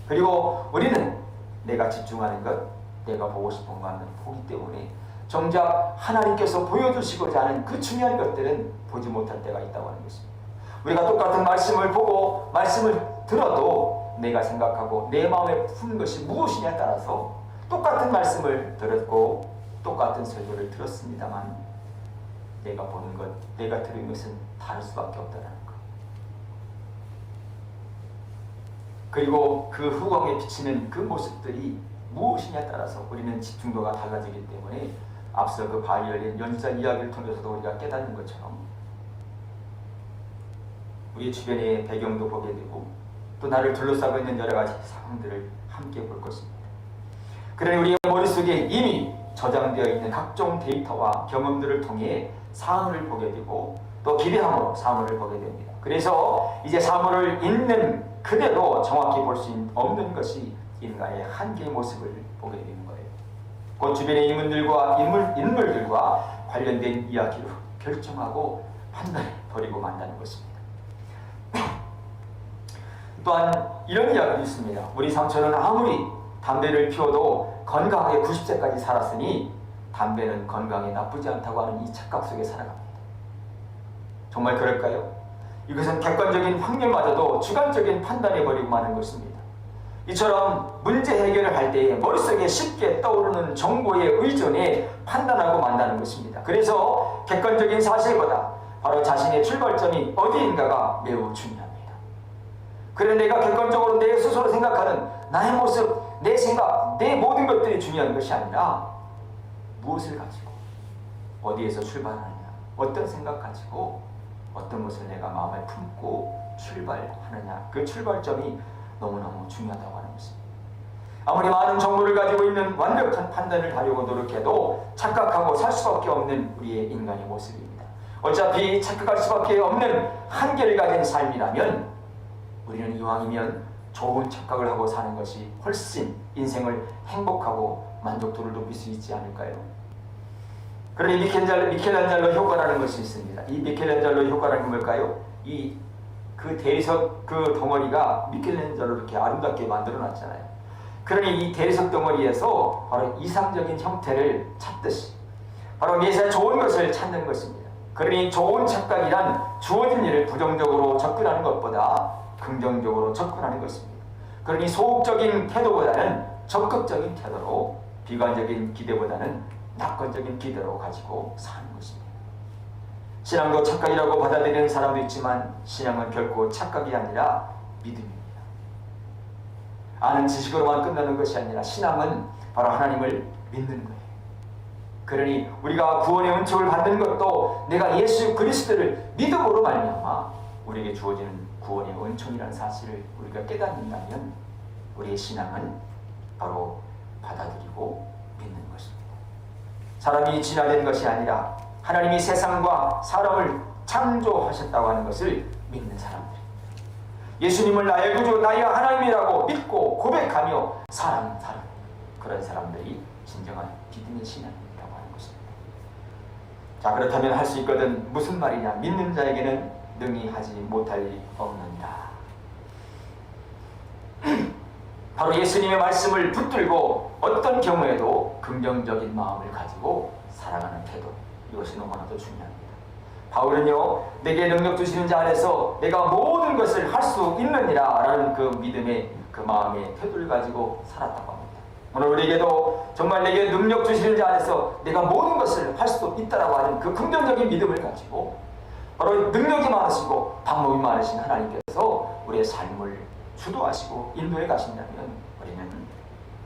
Speaker 1: 그리고 우리는 내가 집중하는 것, 내가 보고 싶은 것만 보기 때문에 정작 하나님께서 보여주시고자 하는 그 중요한 것들은 보지 못할 때가 있다고 하는 것입니다. 우리가 똑같은 말씀을 보고 말씀을 들어도 내가 생각하고 내 마음에 푸는 것이 무엇이냐에 따라서 똑같은 말씀을 들었고 똑같은 설교를 들었습니다만 내가 보는 것, 내가 들은 것은 다를 수밖에 없다는 것. 그리고 그 후광에 비치는 그 모습들이 무엇이냐에 따라서 우리는 집중도가 달라지기 때문에 앞서 그 바이올린 연주자 이야기를 통해서도 우리가 깨닫는 것처럼 우리 주변의 배경도 보게 되고 또 나를 둘러싸고 있는 여러 가지 상황들을 함께 볼 것입니다. 그러니 우리의 머릿속에 이미 저장되어 있는 각종 데이터와 경험들을 통해 사물을 보게 되고 또 기대함으로 사물을 보게 됩니다. 그래서 이제 사물을 있는 그대로 정확히 볼 수 없는 것이 인간의 한계의 모습을 보게 되는 거예요. 곧 주변의 인물들과 관련된 이야기로 결정하고 판단해 버리고 만다는 것입니다. 또한 이런 이야기도 있습니다. 우리 삼촌은 아무리 담배를 피워도 건강하게 90세까지 살았으니 담배는 건강에 나쁘지 않다고 하는 이 착각 속에 살아갑니다. 정말 그럴까요? 이것은 객관적인 확률마저도 주관적인 판단해 버리고 마는 것입니다. 이처럼 문제 해결을 할 때에 머릿속에 쉽게 떠오르는 정보에 의존해 판단하고 만다는 것입니다. 그래서 객관적인 사실보다 바로 자신의 출발점이 어디인가가 매우 중요합니다. 그래 내가 객관적으로 내 스스로 생각하는 나의 모습, 내 생각, 내 모든 것들이 중요한 것이 아니라 무엇을 가지고 어디에서 출발하느냐, 어떤 생각 가지고 어떤 것을 내가 마음에 품고 출발하느냐, 그 출발점이 너무너무 중요하다고 하는 것입니다. 아무리 많은 정보를 가지고 있는 완벽한 판단을 하려고 노력해도 착각하고 살 수밖에 없는 우리의 인간의 모습입니다. 어차피 착각할 수밖에 없는 한계를 가진 삶이라면 우리는 이왕이면 좋은 착각을 하고 사는 것이 훨씬 인생을 행복하고 만족도를 높일 수 있지 않을까요? 그러니 미켈란젤로 효과라는 것이 있습니다. 이 미켈란젤로 효과라는 뭘까요? 그 대리석 그 덩어리가 미켈란젤로 이렇게 아름답게 만들어 놨잖아요. 그러니 이 대리석 덩어리에서 바로 이상적인 형태를 찾듯이 바로 매사 좋은 것을 찾는 것입니다. 그러니 좋은 착각이란 주어진 일을 부정적으로 접근하는 것보다 긍정적으로 접근하는 것입니다. 그러니 소극적인 태도보다는 적극적인 태도로, 비관적인 기대보다는 낙관적인 기대로 가지고 사는 것입니다. 신앙도 착각이라고 받아들이는 사람도 있지만 신앙은 결코 착각이 아니라 믿음입니다. 아는 지식으로만 끝나는 것이 아니라 신앙은 바로 하나님을 믿는 거예요. 그러니 우리가 구원의 은총을 받는 것도 내가 예수 그리스도를 믿음으로 말미암아 우리에게 주어지는 구원의 은총이라는 사실을 우리가 깨닫는다면 우리의 신앙은 바로 받아들이고 믿는 것입니다. 사람이 진화된 것이 아니라 하나님이 세상과 사람을 창조하셨다고 하는 것을 믿는 사람들, 예수님을 나의 구주, 나의 하나님이라고 믿고 고백하며 사랑하는 사람, 그런 사람들이 진정한 믿음의 신앙이라고 하는 것입니다. 자, 그렇다면 할 수 있거든 무슨 말이냐? 믿는 자에게는 능히 하지 못할 일이 없느니라. 바로 예수님의 말씀을 붙들고 어떤 경우에도 긍정적인 마음을 가지고 살아가는 태도, 이것이 너무나도 중요합니다. 바울은요, 내게 능력 주시는 자 안에서 내가 모든 것을 할 수 있느니라 라는 그 믿음의 그 마음의 태도를 가지고 살았다고 합니다. 오늘 우리에게도 정말 내게 능력 주시는 자 안에서 내가 모든 것을 할 수 있다라고 하는 그 긍정적인 믿음을 가지고 바로 능력이 많으시고 방법이 많으신 하나님께서 우리의 삶을 주도하시고 인도해 가신다면 우리는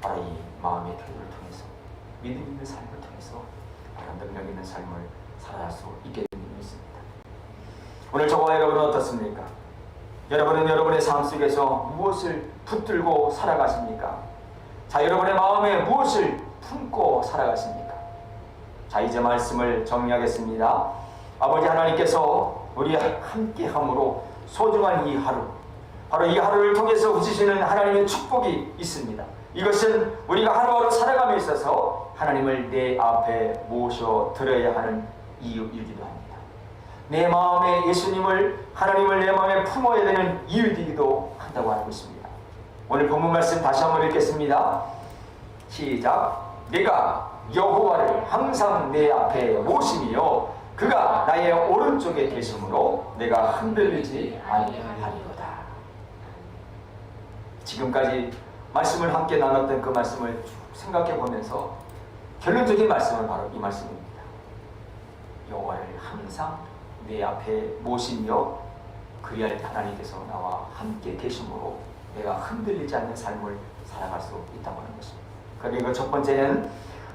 Speaker 1: 바로 이 마음의 태도를 통해서 믿음 있는 삶을 통해서 바로 능력 있는 삶을 살아갈 수 있게 되는 것입니다. 오늘 저와 여러분은 어떻습니까? 여러분은 여러분의 삶 속에서 무엇을 붙들고 살아가십니까? 자, 여러분의 마음에 무엇을 품고 살아가십니까? 자, 이제 말씀을 정리하겠습니다. 아버지 하나님께서 우리 함께함으로 소중한 이 하루, 바로 이 하루를 통해서 주시는 하나님의 축복이 있습니다. 이것은 우리가 하루하루 살아감에 있어서 하나님을 내 앞에 모셔드려야 하는 이유이기도 합니다. 내 마음에 예수님을, 하나님을 내 마음에 품어야 되는 이유이기도 한다고 하는 것입니다. 오늘 본문 말씀 다시 한번 읽겠습니다. 시작. 내가 여호와를 항상 내 앞에 모시며 그가 나의 오른쪽에 계심으로 내가 흔들리지 아니하리로다. 지금까지 말씀을 함께 나눴던 그 말씀을 쭉 생각해 보면서 결론적인 말씀은 바로 이 말씀입니다. 여호와를 항상 내 앞에 모시며 그리할 하나님께서 나와 함께 계심으로 내가 흔들리지 않는 삶을 살아갈 수 있다고 하는 것입니다. 그리고 첫 번째는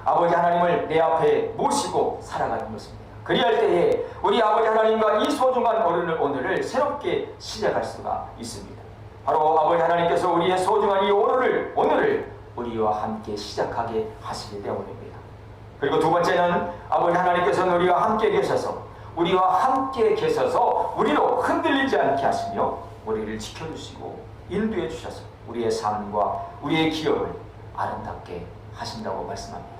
Speaker 1: 아버지 하나님을 내 앞에 모시고 살아가는 것입니다.
Speaker 2: 그리할 때에 우리 아버지 하나님과 이 소중한 오늘을 새롭게 시작할 수가 있습니다. 바로 아버지 하나님께서 우리의 소중한 이 오늘을 우리와 함께 시작하게 하시기 때문입니다. 그리고 두 번째는 아버지 하나님께서는 우리와 함께 계셔서 우리로 흔들리지 않게 하시며 우리를 지켜주시고 인도해 주셔서 우리의 삶과 우리의 기업을 아름답게 하신다고 말씀합니다.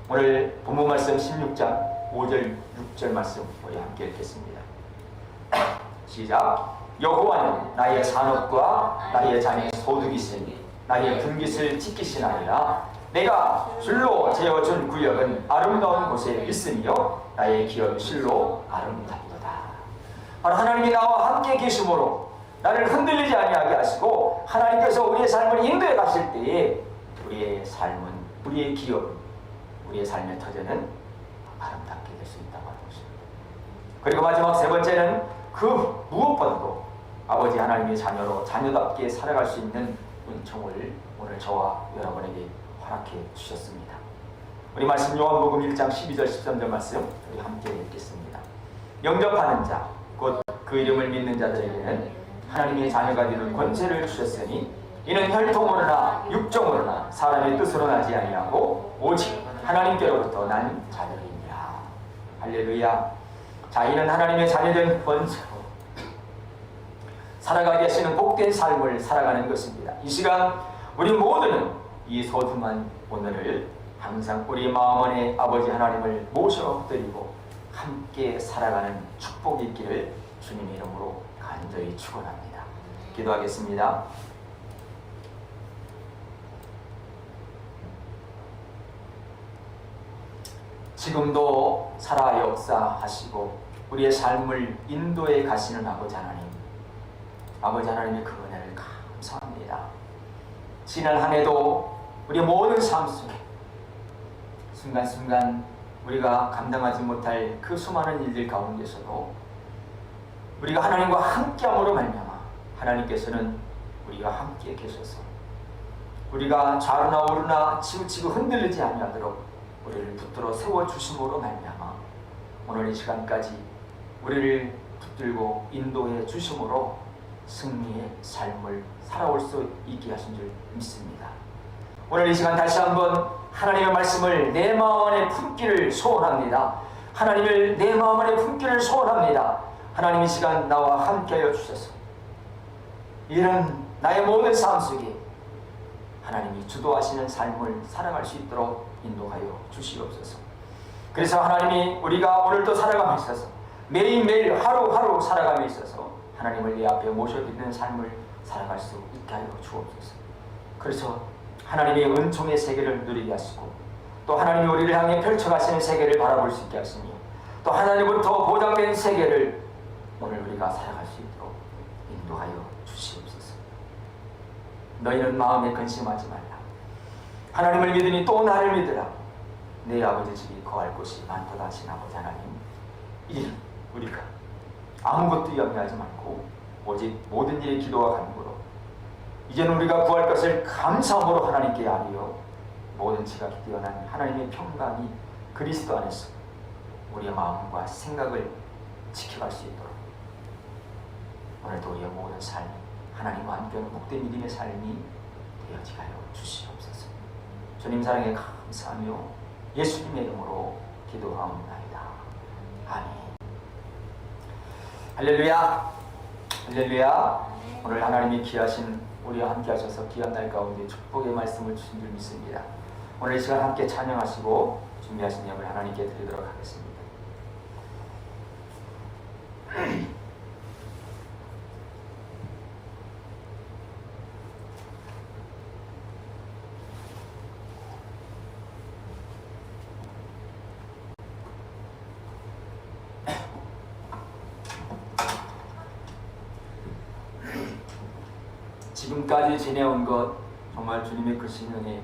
Speaker 2: 오늘 본문 말씀 16장 5절 6절 말씀 우리 함께 읽겠습니다. 시작. 여호와는 나의 산업과 나의 잔의 소득이시니 나의 분깃을 지키시나이다. 내가 줄로 재어준 구역은 아름다운 곳에 있으며 나의 기업이 실로 아름답도다. 바로 하나님이 나와 함께 계심으로 나를 흔들리지 아니하게 하시고 하나님께서 우리의 삶을 인도해 가실 때에 우리의 삶은, 우리의 기업, 우리의 삶의 터전은 아름답게 될 수 있다고 하는 것입니다. 그리고 마지막 세 번째는 그 무엇보다도 아버지 하나님의 자녀로 자녀답게 살아갈 수 있는 은총을 오늘 저와 여러분에게 허락해 주셨습니다. 우리 말씀 요한복음 1장 12절 13절 말씀 우리 함께 읽겠습니다. 영접하는 자 곧 그 이름을 믿는 자들에게는 하나님의 자녀가 되는 권세를 주셨으니 이는 혈통으로나 육정으로나 사람의 뜻으로 나지 아니하고 오직 하나님께로부터 난 자들이니라. 할렐루야. 자, 이는 하나님의 자녀된 권세로 살아가게 하시는 복된 삶을 살아가는 것입니다. 이 시간 우리 모두는 이 소중한 오늘을 항상 우리 마음 안에 아버지 하나님을 모셔드리고 함께 살아가는 축복이 있기를 주님의 이름으로 간절히 축원합니다. 기도하겠습니다. 지금도 살아 역사하시고 우리의 삶을 인도해 가시는 아버지 하나님, 아버지 하나님의 그 은혜를 감사합니다. 지난 한 해도 우리의 모든 삶 속에 순간순간 우리가 감당하지 못할 그 수많은 일들 가운데서도 우리가 하나님과 함께함으로 말미암아 하나님께서는 우리가 함께 계셔서 우리가 좌로나 우로나 치우치고 흔들리지 아니하도록 우리를 붙들어 세워주심으로 말미암아 오늘 이 시간까지 우리를 붙들고 인도해 주심으로 승리의 삶을 살아올 수 있게 하신 줄 믿습니다. 오늘 이 시간 다시 한번 하나님의 말씀을 내 마음 안에 품기를 소원합니다. 하나님을 내 마음 안에 품기를 소원합니다. 하나님 이 시간 나와 함께하여 주셔서 이런 나의 모든 삶 속에 하나님이 주도하시는 삶을 살아갈 수 있도록 인도하여 주시옵소서. 그래서 하나님이 우리가 오늘도 살아감에 있어서 매일매일 하루하루 살아감에 있어서 하나님을 내 앞에 모셔드리는 삶을 살아갈 수 있게 하여 주옵소서. 그래서 하나님의 은총의 세계를 누리게 하시고 또 하나님이 우리를 향해 펼쳐가시는 세계를 바라볼 수 있게 하시며 또 하나님부터 보장된 세계를 오늘 우리가 살아갈 수 있도록 인도하여 주시옵소서. 너희는 마음에 근심하지 말라. 하나님을 믿으니 또 나를 믿으라. 내 아버지 집이 거할 곳이 많도다 하신 아버지 하나님, 이 우리가 아무것도 염려하지 말고 오직 모든 일에 기도와 간구로 이제는 우리가 구할 것을 감사함으로 하나님께 아뢰어 모든 지각이 뛰어난 하나님의 평강이 그리스도 안에서 우리의 마음과 생각을 지켜갈 수 있도록 오늘도 우리의 모든 삶 하나님과 함께하는 복된 믿음의 삶이 되어지게 하여 주시옵소서. 주님 사랑에 감사하며 예수님의 이름으로 기도하옵나이다. 아멘. 할렐루야. 할렐루야. 오늘 하나님이 귀하신 우리와 함께 하셔서 귀한 날 가운데 축복의 말씀을 주신 줄 믿습니다. 오늘 이 시간 함께 찬양하시고 준비하신 예물 하나님께 드리도록 하겠습니다. 지금까지 지내온 것 정말 주님의 크신 은혜,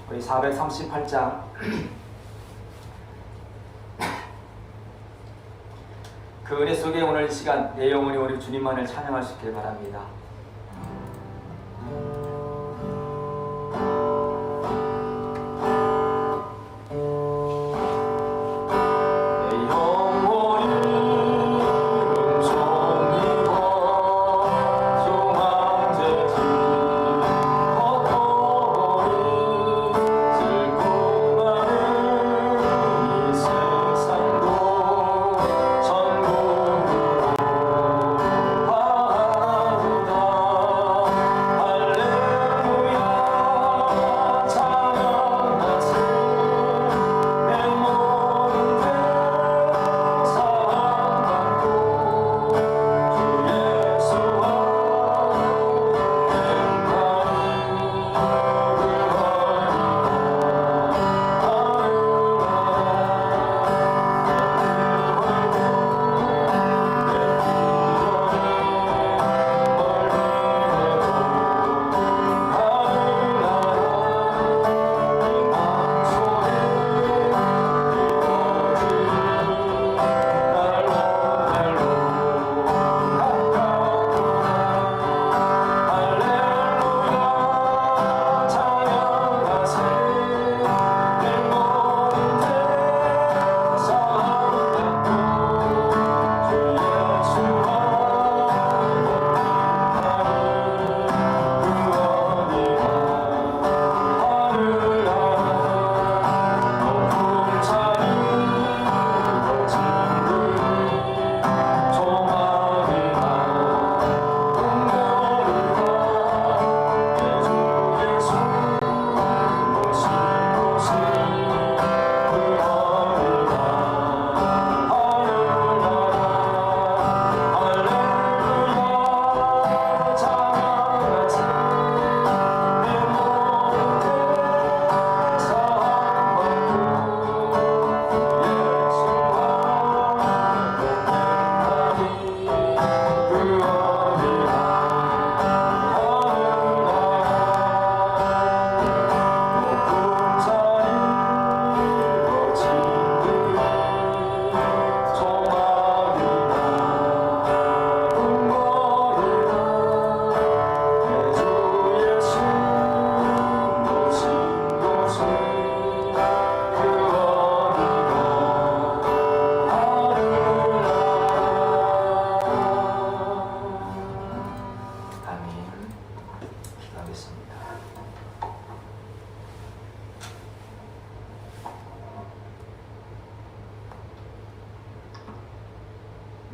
Speaker 2: 우리 438장 그 은혜 속에 오늘 이 시간 내 영혼이 우리 주님만을 찬양할 수 있길 바랍니다.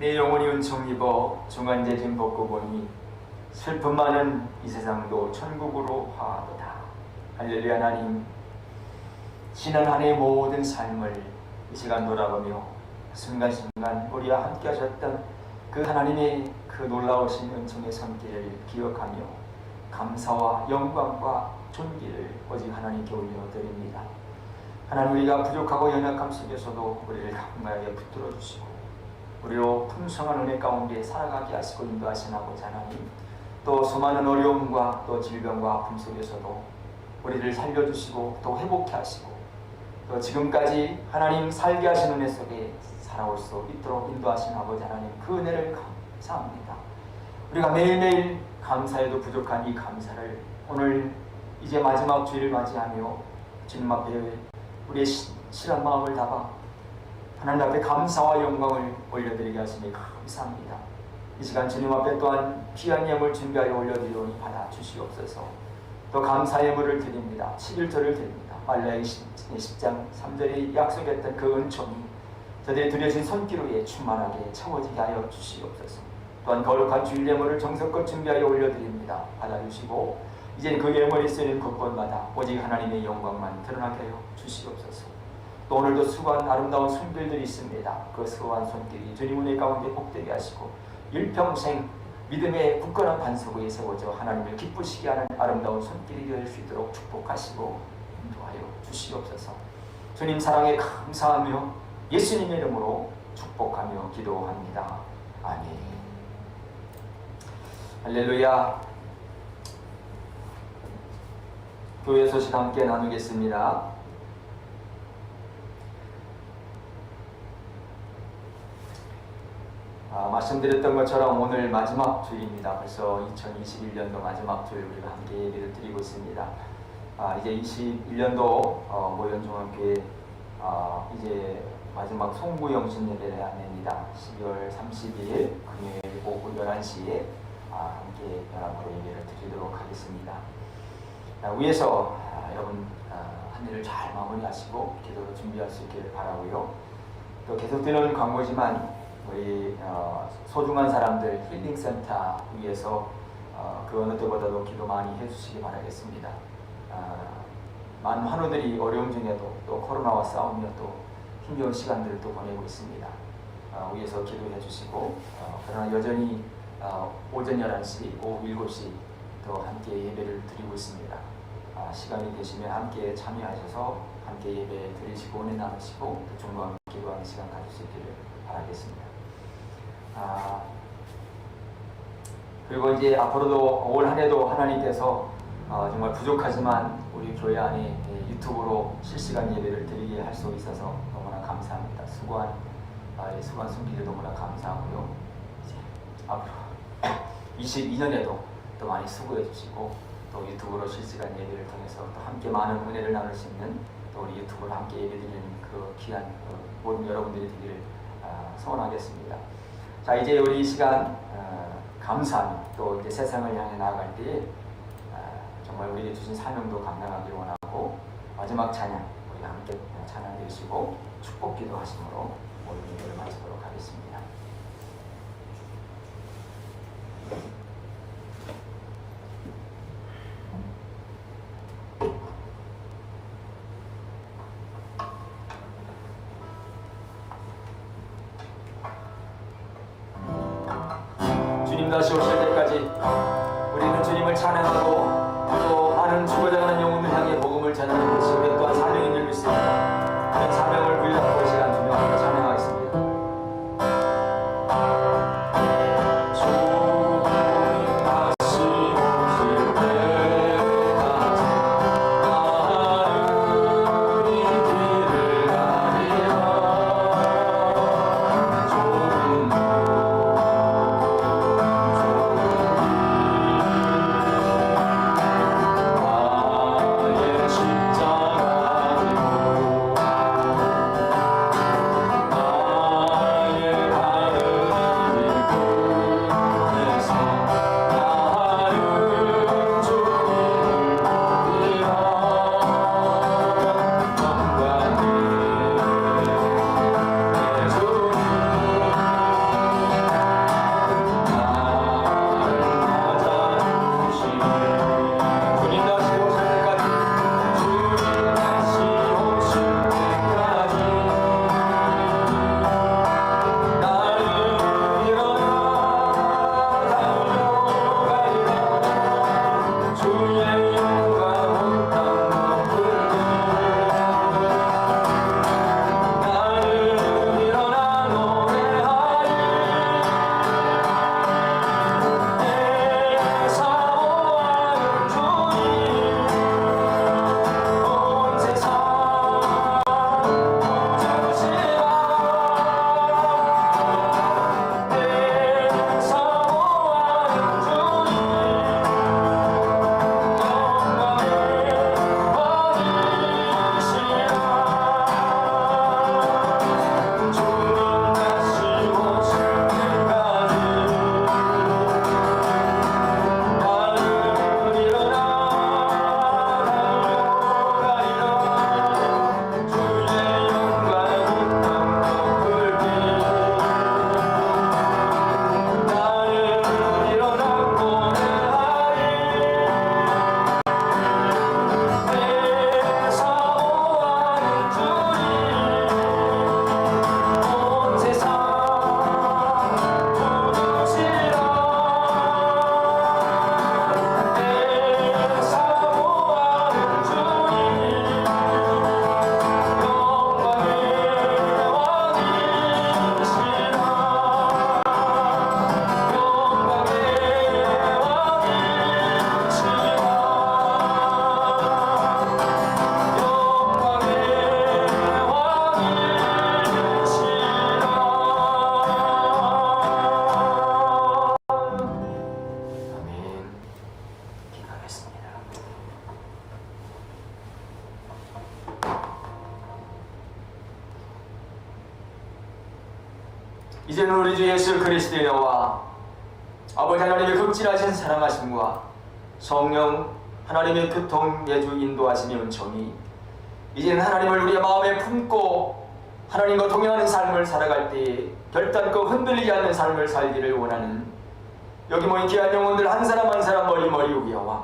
Speaker 1: 내 영혼이 은총 입어 중한제 짐 벗고 보니 슬픔 많은 이 세상도 천국으로 화하도다. 할렐루야. 하나님, 지난 한 해의 모든 삶을 이 시간 돌아보며 순간순간 우리와 함께 하셨던 그 하나님의 그 놀라우신 은총의 손길을 기억하며 감사와 영광과 존귀를 오직 하나님께 올려드립니다. 하나님, 우리가 부족하고 연약함 속에서도 우리를 강하게 붙들어 주시고 우리로 풍성한 은혜 가운데 살아가게 하시고 인도하신 아버지 하나님, 또 수많은 어려움과 또 질병과 아픔 속에서도 우리를 살려주시고 또 회복케 하시고 또 지금까지 하나님 살게 하신 은혜 속에 살아올 수 있도록 인도하신 아버지 하나님, 그 은혜를 감사합니다. 우리가 매일매일 감사해도 부족한 이 감사를 오늘 이제 마지막 주일을 맞이하며 주님 앞에 우리의 실한 마음을 담아 하나님 앞에 감사와 영광을 올려드리게 하시니 감사합니다. 이 시간 주님 앞에 또한 귀한 예물 준비하여 올려드리오니 받아 주시옵소서. 또 감사 예물을 드립니다. 11절을 드립니다. 말라기 10장 3절에 약속했던 그 은총이 저들이 드려진 손길 위에 충만하게 채워지게 하여 주시옵소서. 또한 거룩한 주일 예물을 정성껏 준비하여 올려드립니다. 받아주시고 이제 그 예물이 쓰이는 곳곳마다 오직 하나님의 영광만 드러나게 하여 주시옵소서. 또 오늘도 수고한 아름다운 손길들이 있습니다. 그 수고한 손길이 주님 은혜 가운데 복되게 하시고 일평생 믿음의 굳건한 반석 위에 세워져 하나님을 기쁘시게 하는 아름다운 손길이 될 수 있도록 축복하시고 인도하여 주시옵소서. 주님 사랑에 감사하며 예수님의 이름으로 축복하며 기도합니다. 아멘. 할렐루야. 교회 소식 함께 나누겠습니다. 말씀드렸던 것처럼 오늘 마지막 주일입니다. 벌써 2021년도 마지막 주일 우리가 함께 예배를 드리고 있습니다. 이제 21년도 모현중앙교회 이제 마지막 송구영신 예배를 안냅니다. 12월 30일 금요일 오후 11시에 함께 연합으로 예배를 드리도록 하겠습니다. 위에서 여러분 한 해를 잘 마무리하시고 기도로 준비할 수 있기를 바라고요. 또 계속되는 광고지만 우리 소중한 사람들 힐링센터 위해서 그 어느 때보다도 기도 많이 해주시기 바라겠습니다. 많은 환우들이 어려움 중에도 또 코로나와 싸우며 또 힘겨운 시간들을 또 보내고 있습니다. 위해서 기도해 주시고 그러나 여전히 오전 11시, 오후 7시 또 함께 예배를 드리고 있습니다. 시간이 되시면 함께 참여하셔서 함께 예배 드리시고 은혜 나누시고 또 중간 기도하는 시간 가질 수 있기를 바라겠습니다. 그리고 이제 앞으로도 올 한 해도 하나님께서 정말 부족하지만 우리 교회 안에 유튜브로 실시간 예배를 드리게 할 수 있어서 너무나 감사합니다. 수고한 손길을 너무나 감사하고요. 이제 앞으로 22년에도 또 많이 수고해 주시고 또 유튜브로 실시간 예배를 통해서 또 함께 많은 은혜를 나눌 수 있는 또 우리 유튜브로 함께 예배 드리는 그 귀한 모든 여러분들이 되기를 소원하겠습니다. 자, 이제 우리 이 시간 감사하며 또 이제 세상을 향해 나아갈 때에 정말 우리에게 주신 사명도 감당하기를 원하고 마지막 찬양 우리 함께 찬양 드리시고 축복 기도하심으로 오늘 예배를 마치도록 하겠습니다. 주님 다시 오실 때까지 우리는 주님을 찬양하고 또 많은 죽어가는 영혼을 향해 복음을 전하는 것이 우리 또한 사명인 줄 믿습니다. 그 사명을 부여하고 이 시간 주님 앞에 찬양하겠습니다.
Speaker 2: 주님 이제는 우리 주 예수 그리스도의 너와 아버지 하나님의 극진하신 사랑하심과 성령 하나님의 교통 예주 인도하심의 은총이 이제는 하나님을 우리의 마음에 품고 하나님과 동행하는 삶을 살아갈 때에 결단코 흔들리지 않는 삶을 살기를 원하는 여기 모인 귀한 영혼들 한 사람 한 사람 머리 위와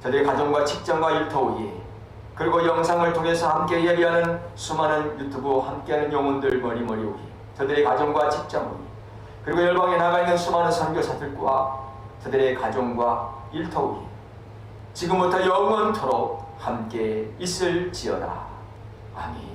Speaker 2: 저들의 가정과 직장과 일터 위에 그리고 영상을 통해서 함께 예배하는 수많은 유튜브 함께하는 영혼들 머리 위에 저들의 가정과 직장 위에 그리고 열방에 나가 있는 수많은 선교사들과 저들의 가정과 일터 위에 지금부터 영원토록 함께 있을지어다. 아멘.